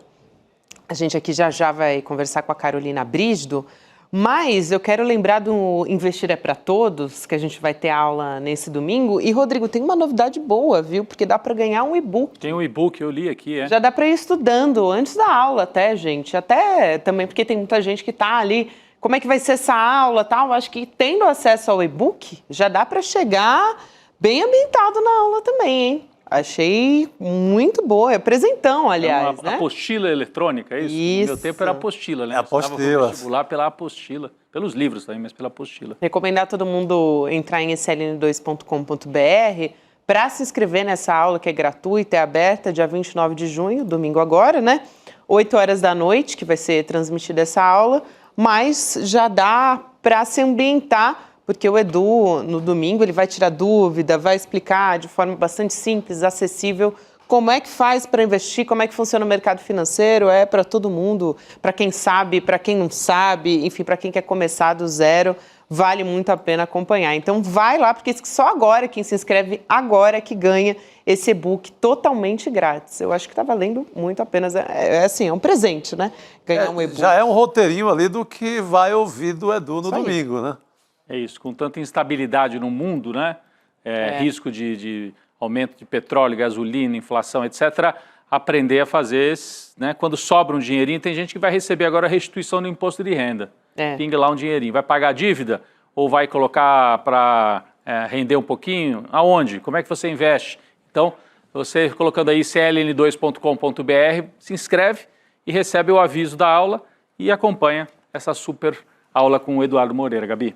A gente aqui já vai conversar com a Carolina Brígido, mas eu quero lembrar do Investir é para Todos, que a gente vai ter aula nesse domingo. E, Rodrigo, tem uma novidade boa, viu? Porque dá para ganhar um e-book. Tem um e-book, eu li aqui, Já dá para ir estudando antes da aula até, gente. Até também porque tem muita gente que está ali. Como é que vai ser essa aula e tal? Acho que tendo acesso ao e-book, já dá para chegar bem ambientado na aula também, hein? Achei muito boa. É presentão, aliás, né? Apostila eletrônica, é isso? Isso. No meu tempo era apostila, né? Apostila. Vestibular pela apostila. Pelos livros também, mas pela apostila. Recomendar todo mundo entrar em sln2.com.br para se inscrever nessa aula que é gratuita, é aberta, dia 29 de junho, domingo agora, né? 8 horas da noite, que vai ser transmitida essa aula, mas já dá para se ambientar, porque o Edu, no domingo, ele vai tirar dúvida, vai explicar de forma bastante simples, acessível, como é que faz para investir, como é que funciona o mercado financeiro, é para todo mundo, para quem sabe, para quem não sabe, enfim, para quem quer começar do zero, vale muito a pena acompanhar. Então vai lá, porque só agora, quem se inscreve agora é que ganha esse e-book totalmente grátis. Eu acho que está valendo muito a pena, é um presente, né? Ganhar um e-book. Já é um roteirinho ali do que vai ouvir do Edu no domingo, né? É isso, com tanta instabilidade no mundo, né? Risco de aumento de petróleo, gasolina, inflação, etc., aprender a fazer, né? Quando sobra um dinheirinho, tem gente que vai receber agora a restituição do imposto de renda. Pinga lá um dinheirinho. Vai pagar a dívida ou vai colocar para render um pouquinho? Aonde? Como é que você investe? Então, você colocando aí cln2.com.br, se inscreve e recebe o aviso da aula e acompanha essa super aula com o Eduardo Moreira. Gabi.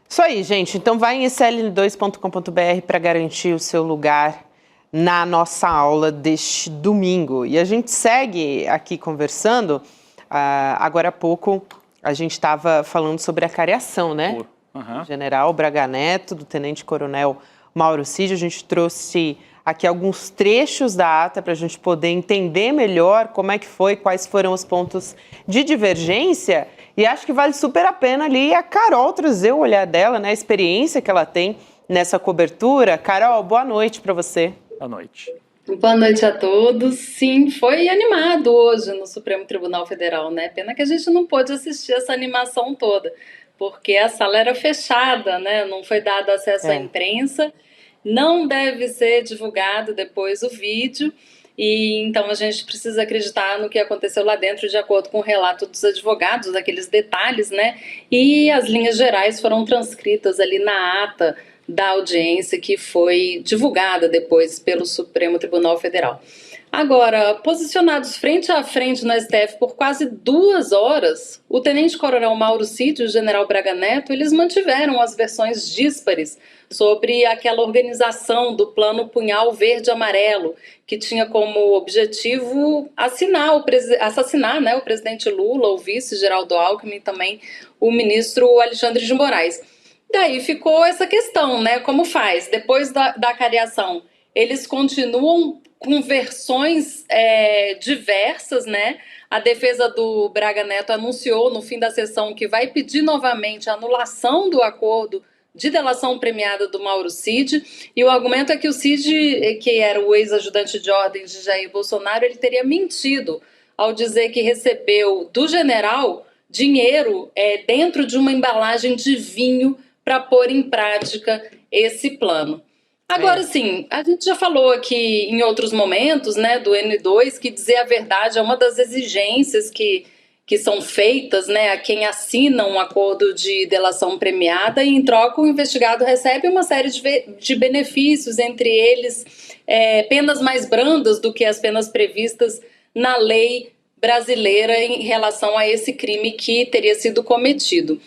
Isso aí, gente. Então vai em sln2.com.br para garantir o seu lugar na nossa aula deste domingo. E a gente segue aqui conversando. Agora há pouco a gente estava falando sobre a cariação, né? Uhum. Do general Braga Neto, do tenente-coronel Mauro Cid. A gente trouxe aqui alguns trechos da ata para a gente poder entender melhor como é que foi, quais foram os pontos de divergência. E acho que vale super a pena ali a Carol trazer o olhar dela, né, a experiência que ela tem nessa cobertura. Carol, boa noite para você. Boa noite. Boa noite a todos. Sim, foi animado hoje no Supremo Tribunal Federal, né? Pena que a gente não pôde assistir essa animação toda, porque a sala era fechada, né? Não foi dado acesso à imprensa, não deve ser divulgado depois o vídeo, e então a gente precisa acreditar no que aconteceu lá dentro de acordo com o relato dos advogados, daqueles detalhes, né? E as linhas gerais foram transcritas ali na ata da audiência que foi divulgada depois pelo Supremo Tribunal Federal. Agora, posicionados frente a frente no STF por quase 2 horas, o tenente-coronel Mauro Cid e o general Braga Neto, eles mantiveram as versões díspares sobre aquela organização do Plano Punhal Verde-Amarelo, que tinha como objetivo assassinar, né, o presidente Lula, o vice Geraldo Alckmin e também o ministro Alexandre de Moraes. Daí ficou essa questão, né? Como faz? Depois da cariação, eles continuam com versões diversas, né? A defesa do Braga Neto anunciou no fim da sessão que vai pedir novamente a anulação do acordo de delação premiada do Mauro Cid, e o argumento é que o Cid, que era o ex-ajudante de ordens de Jair Bolsonaro, ele teria mentido ao dizer que recebeu do general dinheiro dentro de uma embalagem de vinho para pôr em prática esse plano. Agora, sim, a gente já falou aqui em outros momentos, né, do N2, que dizer a verdade é uma das exigências que são feitas, né, a quem assina um acordo de delação premiada, e em troca o investigado recebe uma série de benefícios, entre eles penas mais brandas do que as penas previstas na lei brasileira em relação a esse crime que teria sido cometido.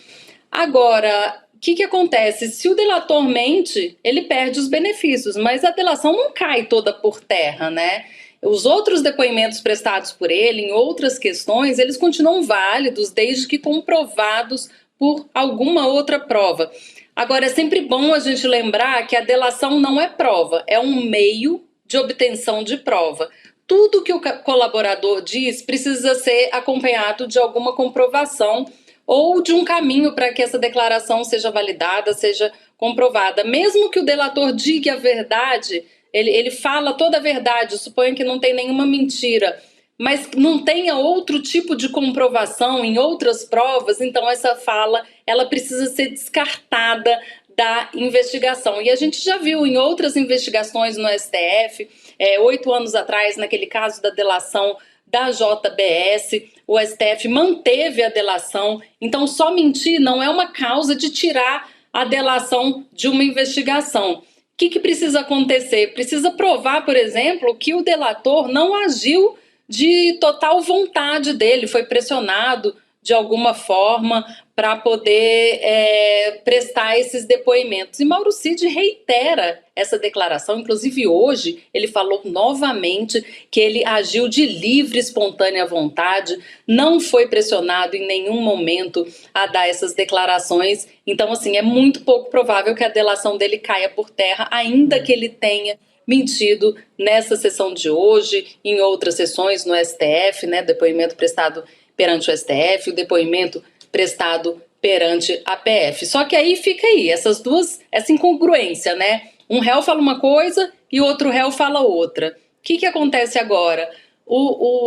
Agora, o que acontece? Se o delator mente, ele perde os benefícios, mas a delação não cai toda por terra, né? Os outros depoimentos prestados por ele em outras questões, eles continuam válidos desde que comprovados por alguma outra prova. Agora, é sempre bom a gente lembrar que a delação não é prova, é um meio de obtenção de prova. Tudo que o colaborador diz precisa ser acompanhado de alguma comprovação ou de um caminho para que essa declaração seja validada, seja comprovada. Mesmo que o delator diga a verdade, ele fala toda a verdade, suponha que não tem nenhuma mentira, mas não tenha outro tipo de comprovação em outras provas, então essa fala ela precisa ser descartada da investigação. E a gente já viu em outras investigações no STF, 8 anos atrás, naquele caso da delação da JBS, o STF manteve a delação. Então, só mentir não é uma causa de tirar a delação de uma investigação. O que precisa acontecer? Precisa provar, por exemplo, que o delator não agiu de total vontade dele, foi pressionado de alguma forma para poder prestar esses depoimentos. E Mauro Cid reitera essa declaração, inclusive hoje ele falou novamente que ele agiu de livre, espontânea vontade, não foi pressionado em nenhum momento a dar essas declarações. Então, assim, é muito pouco provável que a delação dele caia por terra, ainda que ele tenha mentido nessa sessão de hoje, em outras sessões no STF, né, depoimento prestado perante o STF, o depoimento prestado perante a PF. Só que aí fica essa incongruência, né? Um réu fala uma coisa e o outro réu fala outra. O que acontece agora?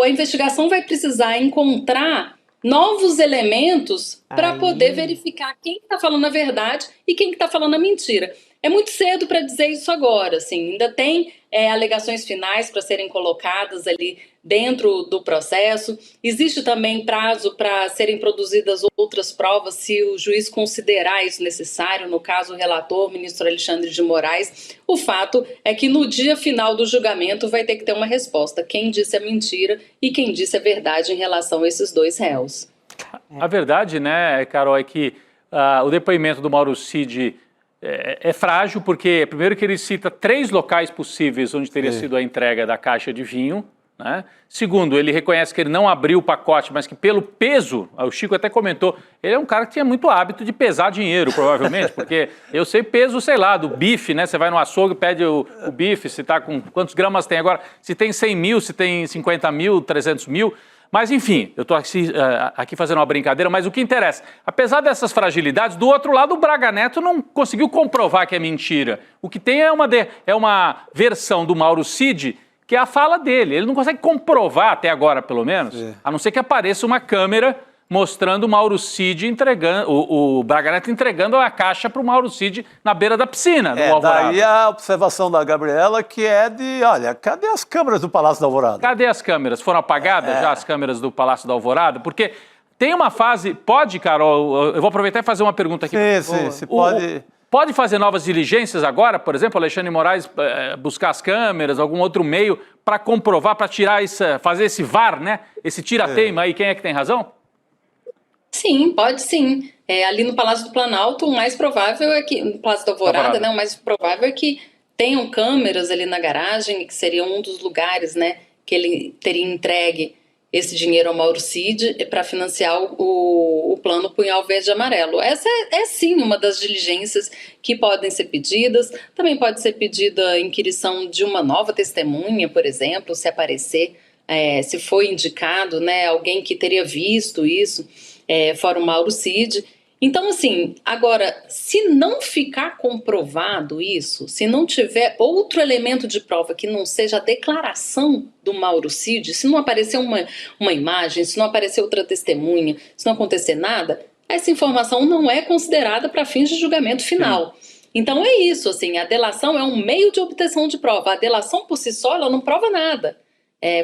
A investigação vai precisar encontrar novos elementos para poder verificar quem está falando a verdade e quem está falando a mentira. É muito cedo para dizer isso agora, assim, ainda tem alegações finais para serem colocadas ali dentro do processo. Existe também prazo para serem produzidas outras provas, se o juiz considerar isso necessário, no caso o relator, o ministro Alexandre de Moraes. O fato é que no dia final do julgamento vai ter que ter uma resposta, quem disse a mentira e quem disse a verdade em relação a esses dois réus. A verdade, né, Carol, é que o depoimento do Mauro Cid é frágil, porque primeiro que ele cita 3 locais possíveis onde teria sido a entrega da caixa de vinho, né? Segundo, ele reconhece que ele não abriu o pacote, mas que pelo peso, o Chico até comentou, ele é um cara que tinha muito hábito de pesar dinheiro, provavelmente, porque eu sei peso, sei lá, do bife, né? Você vai no açougue, pede o bife, se tá com quantos gramas tem agora, se tem 100 mil, se tem 50 mil, 300 mil. Mas, enfim, eu estou aqui fazendo uma brincadeira, mas o que interessa, apesar dessas fragilidades, do outro lado o Braga Neto não conseguiu comprovar que é mentira. O que tem é uma versão do Mauro Cid, que é a fala dele. Ele não consegue comprovar, até agora pelo menos, a não ser que apareça uma câmera mostrando o Mauro Cid entregando, o Braga Neto entregando a caixa para o Mauro Cid na beira da piscina, no Alvorada. Daí a observação da Gabriela que é de, olha, cadê as câmeras do Palácio da Alvorada? Cadê as câmeras? Foram apagadas já as câmeras do Palácio da Alvorada? Porque tem uma fase, pode, Carol, eu vou aproveitar e fazer uma pergunta aqui. Sim, se pode... Pode fazer novas diligências agora, por exemplo, Alexandre de Moraes buscar as câmeras, algum outro meio para comprovar, para tirar fazer esse VAR, né? Esse tira-teima aí, quem é que tem razão? Sim, pode sim. Ali no Palácio do Planalto, o mais provável é que, no Palácio da Alvorada, né, o mais provável é que tenham câmeras ali na garagem, que seria um dos lugares, né, que ele teria entregue esse dinheiro ao Mauro Cid para financiar o plano Punhal Verde e Amarelo. Essa é sim uma das diligências que podem ser pedidas. Também pode ser pedida a inquirição de uma nova testemunha, por exemplo, se aparecer, se foi indicado, né, alguém que teria visto isso, fora o Mauro Cid. Então, assim, agora, se não ficar comprovado isso, se não tiver outro elemento de prova que não seja a declaração do Mauro Cid, se não aparecer uma imagem, se não aparecer outra testemunha, se não acontecer nada, essa informação não é considerada para fins de julgamento final. Então é isso, assim, a delação é um meio de obtenção de prova. A delação por si só, ela não prova nada.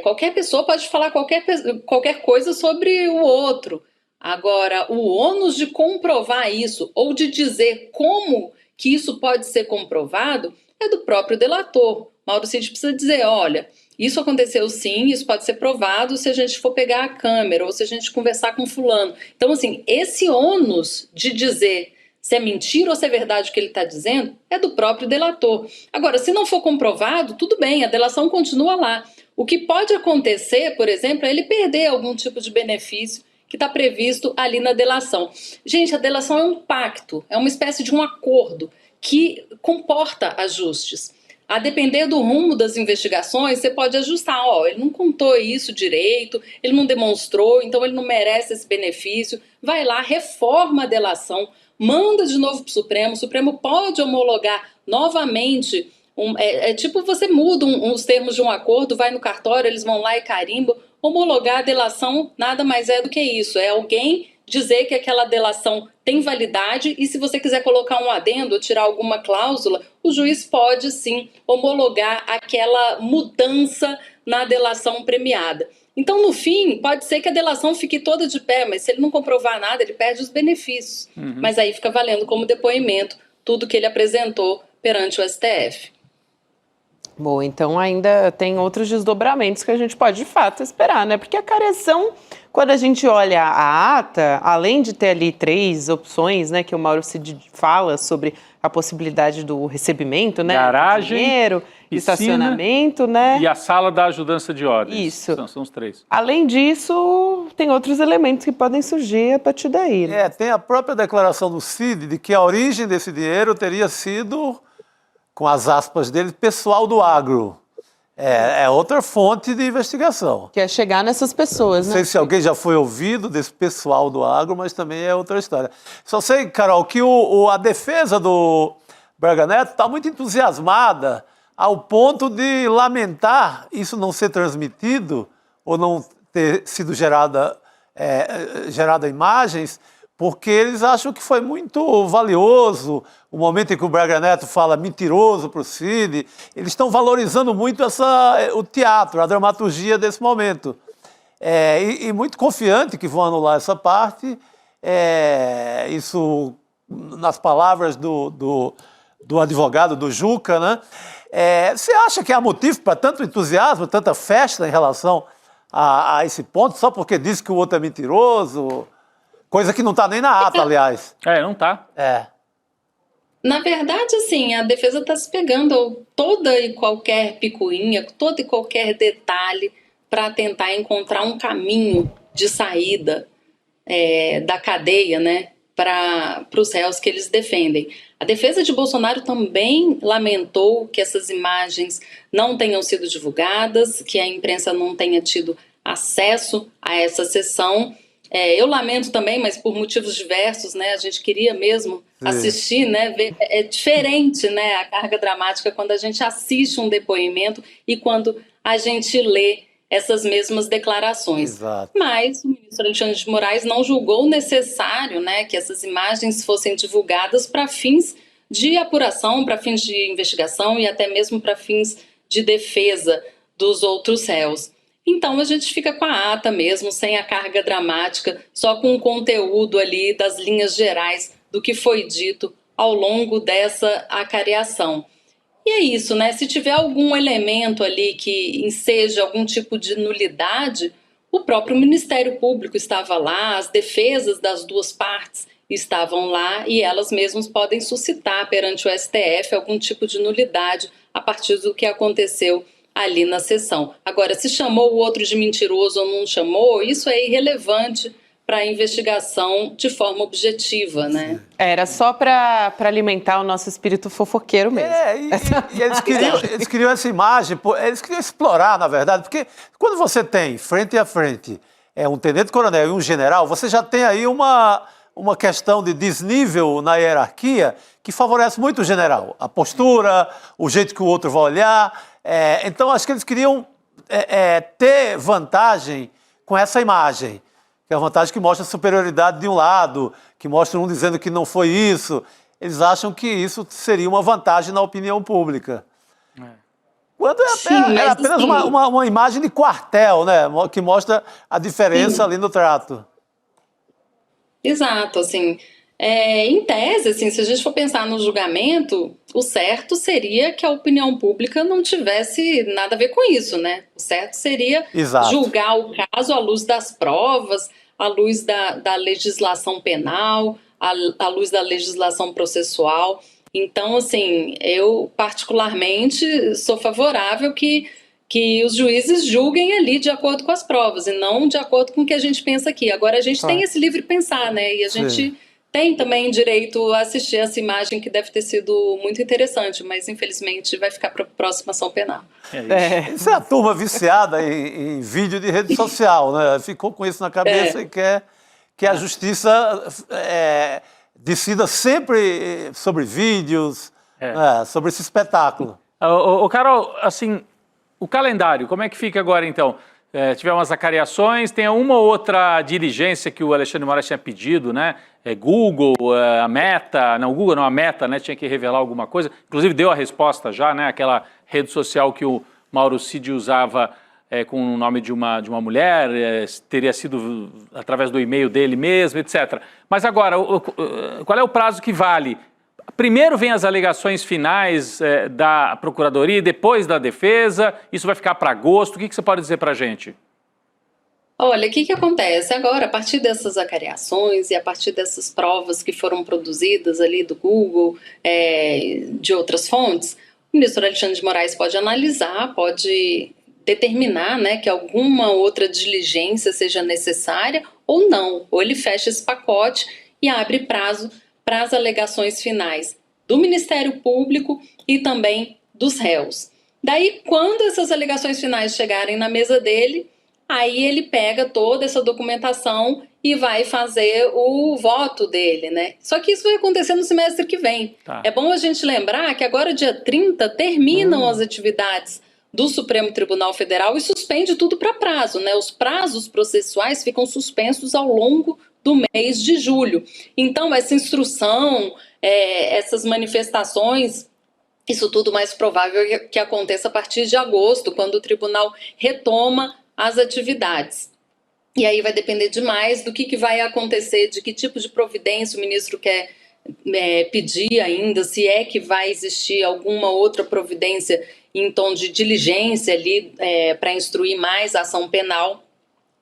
Qualquer pessoa pode falar qualquer coisa sobre o outro. Agora, o ônus de comprovar isso ou de dizer como que isso pode ser comprovado é do próprio delator. Mauro Cid precisa dizer, olha, isso aconteceu sim, isso pode ser provado se a gente for pegar a câmera ou se a gente conversar com fulano. Então, assim, esse ônus de dizer se é mentira ou se é verdade o que ele está dizendo é do próprio delator. Agora, se não for comprovado, tudo bem, a delação continua lá. O que pode acontecer, por exemplo, é ele perder algum tipo de benefício que está previsto ali na delação. Gente, a delação é um pacto, é uma espécie de um acordo que comporta ajustes. A depender do rumo das investigações, você pode ajustar. Ele não contou isso direito, ele não demonstrou, então ele não merece esse benefício. Vai lá, reforma a delação, manda de novo para o Supremo pode homologar novamente. Tipo você muda os termos de um acordo, vai no cartório, eles vão lá e carimbam. Homologar a delação nada mais é do que isso, é alguém dizer que aquela delação tem validade e se você quiser colocar um adendo ou tirar alguma cláusula, o juiz pode sim homologar aquela mudança na delação premiada. Então, no fim, pode ser que a delação fique toda de pé, mas se ele não comprovar nada, ele perde os benefícios. Mas aí fica valendo como depoimento tudo que ele apresentou perante o STF. Bom, então ainda tem outros desdobramentos que a gente pode de fato esperar, né? Porque a careção, quando a gente olha a ata, além de ter ali 3 opções, né, que o Mauro Cid fala sobre a possibilidade do recebimento, né? Garagem, dinheiro, piscina, estacionamento, né? E a sala da ajudança de ordens. Isso. São os 3. Além disso, tem outros elementos que podem surgir a partir daí. Né? Tem a própria declaração do Cid de que a origem desse dinheiro teria sido, com as aspas dele, pessoal do agro. É outra fonte de investigação. Que é chegar nessas pessoas, né? Não sei se alguém já foi ouvido desse pessoal do agro, mas também é outra história. Só sei, Carol, que a defesa do Braga Neto está muito entusiasmada ao ponto de lamentar isso não ser transmitido ou não ter sido gerada imagens, porque eles acham que foi muito valioso o momento em que o Braga Neto fala mentiroso para o Cid. Eles estão valorizando muito o teatro, a dramaturgia desse momento. E muito confiante que vão anular essa parte. Isso, nas palavras do advogado, do Juca, né? Você acha que há motivo para tanto entusiasmo, tanta festa em relação a esse ponto, só porque disse que o outro é mentiroso? Coisa que não está nem na ata, aliás. Não está. Na verdade, assim, a defesa está se pegando toda e qualquer picuinha, todo e qualquer detalhe para tentar encontrar um caminho de saída da cadeia, né, para os réus que eles defendem. A defesa de Bolsonaro também lamentou que essas imagens não tenham sido divulgadas, que a imprensa não tenha tido acesso a essa sessão. Eu lamento também, mas por motivos diversos, né, a gente queria mesmo assistir, né, ver, é diferente, né, a carga dramática quando a gente assiste um depoimento e quando a gente lê essas mesmas declarações. Exato. Mas o ministro Alexandre de Moraes não julgou necessário, né, que essas imagens fossem divulgadas para fins de apuração, para fins de investigação e até mesmo para fins de defesa dos outros réus. Então a gente fica com a ata mesmo, sem a carga dramática, só com o conteúdo ali das linhas gerais do que foi dito ao longo dessa acareação. E é isso, né? Se tiver algum elemento ali que enseja algum tipo de nulidade, o próprio Ministério Público estava lá, as defesas das duas partes estavam lá e elas mesmas podem suscitar perante o STF algum tipo de nulidade a partir do que aconteceu ali na sessão. Agora, se chamou o outro de mentiroso ou não chamou, isso é irrelevante para a investigação de forma objetiva, né? Era só para alimentar o nosso espírito fofoqueiro mesmo. E eles queriam essa imagem, eles queriam explorar, na verdade, porque quando você tem frente a frente um tenente-coronel e um general, você já tem aí uma questão de desnível na hierarquia que favorece muito o general. A postura, o jeito que o outro vai olhar. Então, acho que eles queriam ter vantagem com essa imagem, que é a vantagem que mostra a superioridade de um lado, que mostra um dizendo que não foi isso. Eles acham que isso seria uma vantagem na opinião pública. Quando é apenas uma imagem de quartel, né, que mostra a diferença ali no trato. Exato, assim, em tese, assim, se a gente for pensar no julgamento, o certo seria que a opinião pública não tivesse nada a ver com isso, né? O certo seria julgar o caso à luz das provas, à luz da legislação penal, à luz da legislação processual. Então, assim, eu particularmente sou favorável que os juízes julguem ali de acordo com as provas e não de acordo com o que a gente pensa aqui. Agora, a gente tem esse livre pensar, né? E a gente tem também direito a assistir essa imagem que deve ter sido muito interessante, mas infelizmente vai ficar para a próxima ação penal. Isso é a turma viciada em vídeo de rede social, né? Ficou com isso na cabeça e quer que a justiça decida sempre sobre vídeos, sobre esse espetáculo. Carol, assim, o calendário, como é que fica agora então? Tivemos umas acareações, tem uma outra diligência que o Alexandre de Moraes tinha pedido, né? Google, a Meta, não, o Google não, a Meta, né? Tinha que revelar alguma coisa, inclusive deu a resposta já, né? Aquela rede social que o Mauro Cid usava com o nome de uma mulher, teria sido através do e-mail dele mesmo, etc. Mas agora, qual é o prazo que vale? Primeiro vem as alegações finais da Procuradoria e depois da defesa, isso vai ficar para agosto, o que você pode dizer para a gente? Olha, o que acontece agora, a partir dessas acareações e a partir dessas provas que foram produzidas ali do Google, de outras fontes, o ministro Alexandre de Moraes pode analisar, pode determinar, né, que alguma outra diligência seja necessária ou não, ou ele fecha esse pacote e abre prazo para as alegações finais do Ministério Público e também dos réus. Daí, quando essas alegações finais chegarem na mesa dele, aí ele pega toda essa documentação e vai fazer o voto dele, né? Só que isso vai acontecer no semestre que vem. É bom a gente lembrar que agora, dia 30, terminam as atividades do Supremo Tribunal Federal e suspende tudo para prazo, né? Os prazos processuais ficam suspensos ao longo do mês de julho. Então, essa instrução, essas manifestações, isso tudo mais provável que aconteça a partir de agosto, quando o tribunal retoma as atividades. E aí vai depender demais do que vai acontecer, de que tipo de providência o ministro quer pedir ainda, se é que vai existir alguma outra providência em tom de diligência ali para instruir mais a ação penal,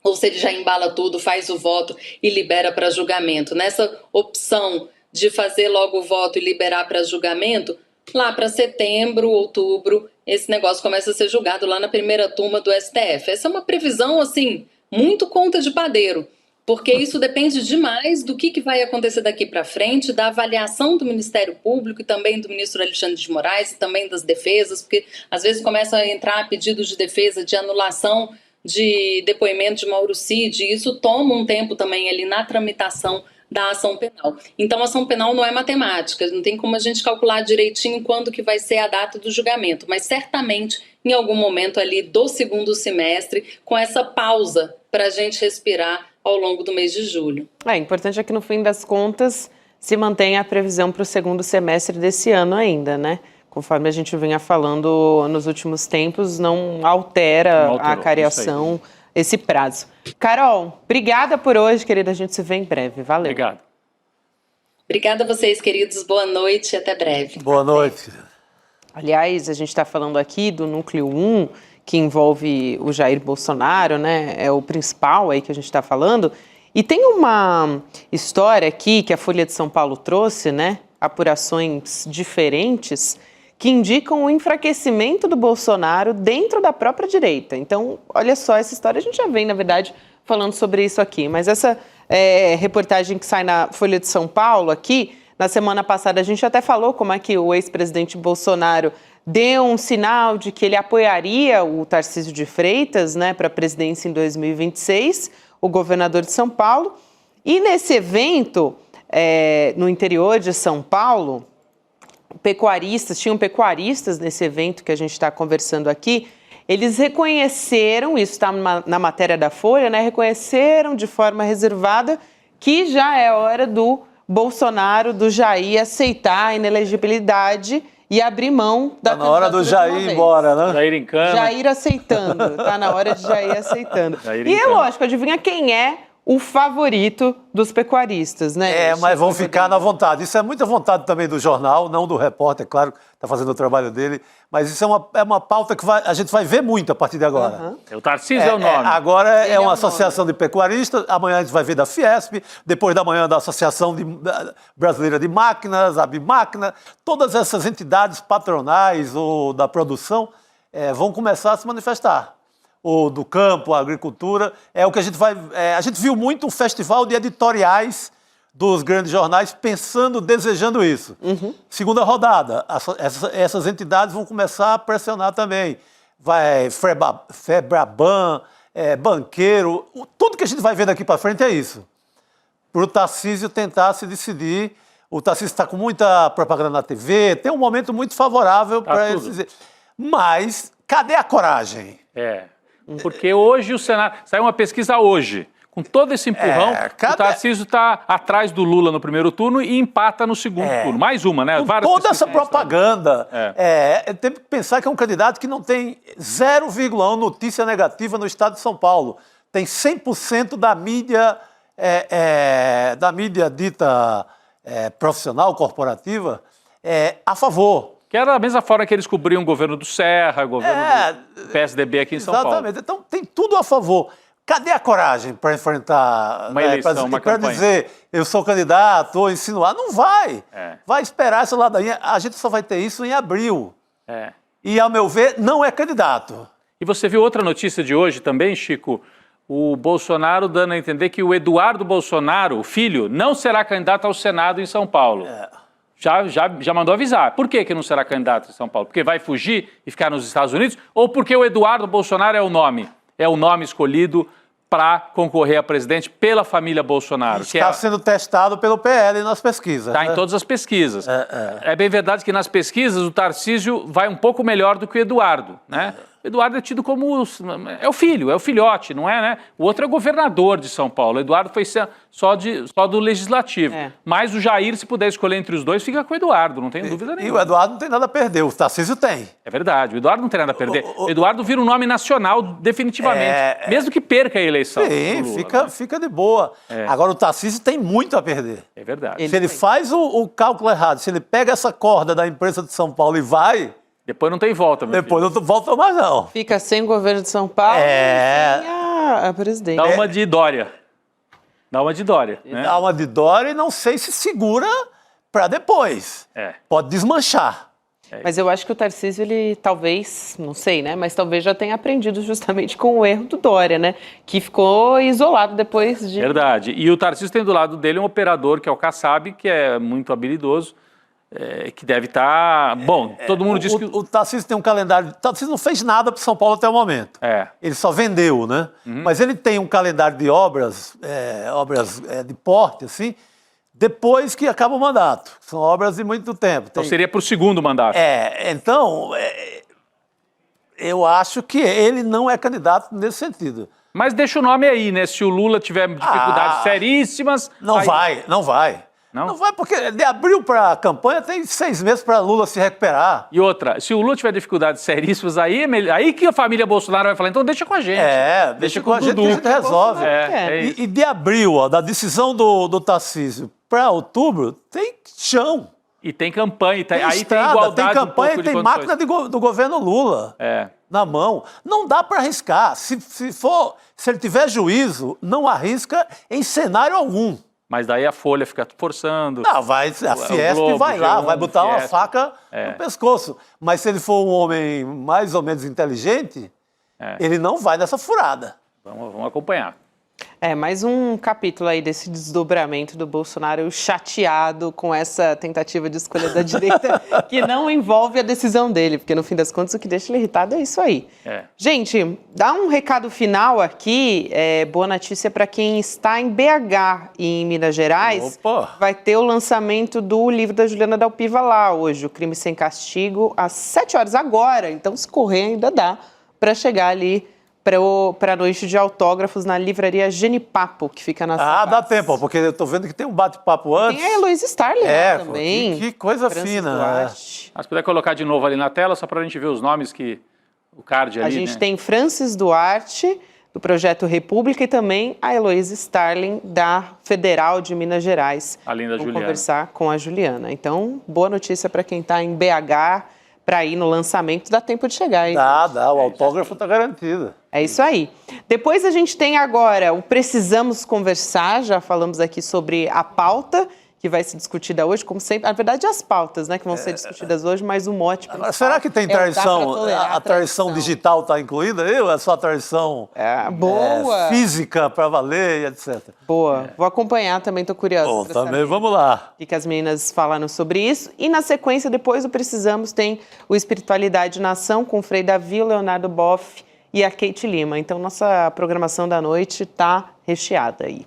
ou se ele já embala tudo, faz o voto e libera para julgamento. Nessa opção de fazer logo o voto e liberar para julgamento, lá para setembro, outubro, esse negócio começa a ser julgado lá na primeira turma do STF. Essa é uma previsão, assim, muito conta de padeiro, porque isso depende demais do que vai acontecer daqui para frente, da avaliação do Ministério Público e também do ministro Alexandre de Moraes e também das defesas, porque às vezes começa a entrar pedidos de defesa, de anulação de depoimento de Mauro Cid, e isso toma um tempo também ali na tramitação da ação penal. Então, a ação penal não é matemática, não tem como a gente calcular direitinho quando que vai ser a data do julgamento, mas certamente em algum momento ali do segundo semestre, com essa pausa para a gente respirar ao longo do mês de julho. É importante é que no fim das contas se mantenha a previsão para o segundo semestre desse ano ainda, né? Conforme a gente vinha falando nos últimos tempos, não altera a cariação, esse prazo. Carol, obrigada por hoje, querida. A gente se vê em breve. Valeu. Obrigado. Obrigada a vocês, queridos. Boa noite e até breve. Boa noite. Aliás, a gente está falando aqui do Núcleo 1, que envolve o Jair Bolsonaro, né? É o principal aí que a gente está falando. E tem uma história aqui que a Folha de São Paulo trouxe, né? Apurações diferentes que indicam o enfraquecimento do Bolsonaro dentro da própria direita. Então, olha só, essa história a gente já vem, na verdade, falando sobre isso aqui. Mas essa reportagem que sai na Folha de São Paulo aqui, na semana passada a gente até falou como é que o ex-presidente Bolsonaro deu um sinal de que ele apoiaria o Tarcísio de Freitas, né, para a presidência em 2026, o governador de São Paulo. E nesse evento, no interior de São Paulo, tinham pecuaristas nesse evento que a gente está conversando aqui, eles reconheceram, isso está na matéria da Folha, né, reconheceram de forma reservada que já é hora do Bolsonaro, do Jair, aceitar a inelegibilidade e abrir mão da candidatura. Está na hora do Jair ir embora, né? Jair em cama. Jair aceitando, está na hora de Jair aceitando. E é lógico, adivinha quem é o favorito dos pecuaristas, né? Mas vão ficar na vontade. Isso é muita vontade também do jornal, não do repórter, claro, está fazendo o trabalho dele, mas isso é uma pauta que a gente vai ver muito a partir de agora. O Tarcísio é o nome. Agora é uma associação de pecuaristas, amanhã a gente vai ver da Fiesp, depois da manhã da Associação Brasileira de Máquinas, a Bimáquina, todas essas entidades patronais ou da produção vão começar a se manifestar. Ou do campo, a agricultura, é o que a gente vai... a gente viu muito um festival de editoriais dos grandes jornais pensando, desejando isso. Segunda rodada, essas entidades vão começar a pressionar também. Vai Febraban, banqueiro, tudo que a gente vai ver daqui para frente é isso. Para o Tarcísio tentar se decidir. O Tarcísio está com muita propaganda na TV, tem um momento muito favorável para ele dizer. Mas cadê a coragem? Porque hoje o Senado... Saiu uma pesquisa hoje. Com todo esse empurrão, o Tarcísio está atrás do Lula no primeiro turno e empata no segundo turno. Mais uma, né? Com toda essa propaganda, tem que pensar que é um candidato que não tem 0,1 notícia negativa no estado de São Paulo. Tem 100% da mídia dita profissional, corporativa, a favor. Que era da mesma forma que eles cobriam o governo do Serra, o governo do PSDB aqui em São Paulo. Exatamente. Então tem tudo a favor. Cadê a coragem para enfrentar, uma eleição, uma para dizer eu sou candidato ou insinuar? Não vai. Vai esperar essa ladainha. A gente só vai ter isso em abril. E, ao meu ver, não é candidato. E você viu outra notícia de hoje também, Chico? O Bolsonaro dando a entender que o Eduardo Bolsonaro, o filho, não será candidato ao Senado em São Paulo. Já mandou avisar. Por que não será candidato em São Paulo? Porque vai fugir e ficar nos Estados Unidos? Ou porque o Eduardo Bolsonaro é o nome? É o nome escolhido para concorrer a presidente pela família Bolsonaro. Está sendo testado pelo PL nas pesquisas. Está em todas as pesquisas. É bem verdade que nas pesquisas o Tarcísio vai um pouco melhor do que o Eduardo, né? O Eduardo é tido como... é o filho, é o filhote, não é, né? O outro é governador de São Paulo. O Eduardo foi só do Legislativo. Mas o Jair, se puder escolher entre os dois, fica com o Eduardo, não tem dúvida nenhuma. E o Eduardo não tem nada a perder, o Tarcísio tem. É verdade, o Eduardo não tem nada a perder. O Eduardo vira um nome nacional definitivamente, mesmo que perca a eleição. Sim, Lula, fica de boa. Agora o Tarcísio tem muito a perder. É verdade. Se ele faz o cálculo errado, se ele pega essa corda da imprensa de São Paulo e vai... Depois não tem volta, meu Depois filho. Não volta mais, não. Fica sem o governo de São Paulo e sem a presidente. Dá uma de Dória. Dá uma de Dória. Né? Dá uma de Dória e não sei se segura para depois. Pode desmanchar. Mas eu acho que o Tarcísio, ele talvez, não sei, né? Mas talvez já tenha aprendido justamente com o erro do Dória, né? Que ficou isolado depois de... Verdade. E o Tarcísio tem do lado dele um operador, que é o Kassab, que é muito habilidoso, que deve estar... Bom, todo mundo diz que... O Tarcísio tem um calendário... O Tarcísio não fez nada para São Paulo até o momento. Ele só vendeu, né? Mas ele tem um calendário de obras de porte, assim, depois que acaba o mandato. São obras de muito tempo. Então seria para o segundo mandato. Então, eu acho que ele não é candidato nesse sentido. Mas deixa o nome aí, né? Se o Lula tiver dificuldades seríssimas... Não vai. Não vai, porque de abril para a campanha tem 6 meses para Lula se recuperar. E outra, se o Lula tiver dificuldades seríssimas, aí que a família Bolsonaro vai falar, então deixa com a gente. Deixa com a gente que a gente resolve. E de abril, da decisão do Tarcísio para outubro, tem chão. E tem campanha, tem aí estrada, tem igualdade. Tem campanha e tem máquina do governo Lula na mão. Não dá para arriscar. Se ele tiver juízo, não arrisca em cenário algum. Mas daí a Folha fica forçando. Não, a Fiesp vai lá, vai botar uma faca no pescoço. Mas se ele for um homem mais ou menos inteligente, ele não vai nessa furada. Vamos acompanhar. Mais um capítulo aí desse desdobramento do Bolsonaro chateado com essa tentativa de escolha da direita que não envolve a decisão dele, porque no fim das contas o que deixa ele irritado é isso aí. Gente, dá um recado final aqui, boa notícia para quem está em BH e em Minas Gerais. Vai ter o lançamento do livro da Juliana Dalpiva lá hoje, O Crime Sem Castigo, às 7 horas agora, então se correr ainda dá para chegar ali para a noite de autógrafos na livraria Genipapo, que fica na dá tempo, porque eu tô vendo que tem um bate-papo antes. Tem a Heloísa Starling também. Que coisa fina. Se puder colocar de novo ali na tela, só para a gente ver os nomes que o card ali, a gente tem Francis Duarte, do Projeto República, e também a Heloísa Starling, da Federal de Minas Gerais. Além da Juliana. Conversar com a Juliana. Então, boa notícia para quem está em BH, para ir no lançamento, dá tempo de chegar, hein? Dá, o autógrafo está garantido. É isso aí. Depois a gente tem agora o Precisamos Conversar, já falamos aqui sobre a pauta que vai ser discutida hoje, como sempre. Na verdade, as pautas, né, que vão ser discutidas hoje, mas o mote principal. Será que tem traição? A traição digital está incluída aí? Ou é só a traição física para valer e etc? Boa. Vou acompanhar também, estou curiosa. Também vamos lá. O que as meninas falaram sobre isso. E na sequência, depois do Precisamos, tem o Espiritualidade na Ação, com o Frei Davi, o Leonardo Boff e a Kate Lima. Então, nossa programação da noite está recheada aí.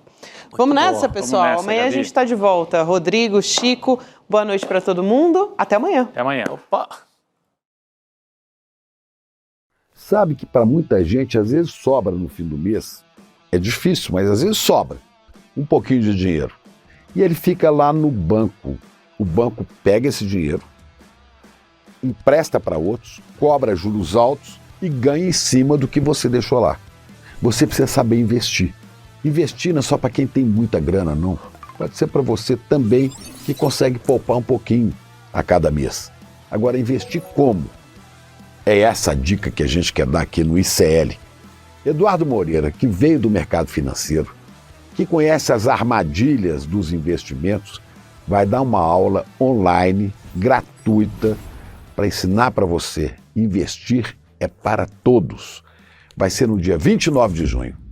Vamos nessa, pessoal. Vamos nessa, amanhã Gabi. a gente está de volta. Rodrigo, Chico, boa noite para todo mundo. Até amanhã. Até amanhã. Sabe que para muita gente, às vezes sobra no fim do mês. É difícil, mas às vezes sobra um pouquinho de dinheiro. E ele fica lá no banco. O banco pega esse dinheiro, empresta para outros, cobra juros altos e ganha em cima do que você deixou lá. Você precisa saber investir. Investir não é só para quem tem muita grana, não. Pode ser para você também que consegue poupar um pouquinho a cada mês. Agora, investir como? É essa a dica que a gente quer dar aqui no ICL. Eduardo Moreira, que veio do mercado financeiro, que conhece as armadilhas dos investimentos, vai dar uma aula online, gratuita, para ensinar para você. Investir é para todos. Vai ser no dia 29 de junho.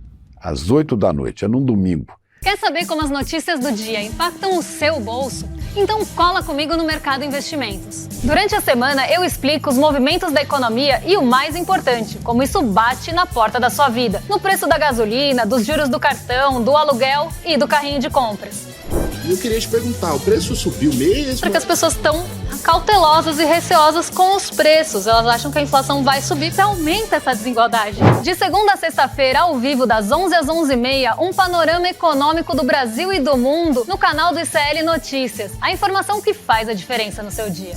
Às 8 da noite, é num domingo. Quer saber como as notícias do dia impactam o seu bolso? Então cola comigo no Mercado Investimentos. Durante a semana eu explico os movimentos da economia e o mais importante, como isso bate na porta da sua vida. No preço da gasolina, dos juros do cartão, do aluguel e do carrinho de compras. Eu queria te perguntar, o preço subiu mesmo? Porque as pessoas estão cautelosas e receosas com os preços. Elas acham que a inflação vai subir e aumenta essa desigualdade. De segunda a sexta-feira, ao vivo, das 11 às 11h30, um panorama econômico do Brasil e do mundo no canal do ICL Notícias. A informação que faz a diferença no seu dia.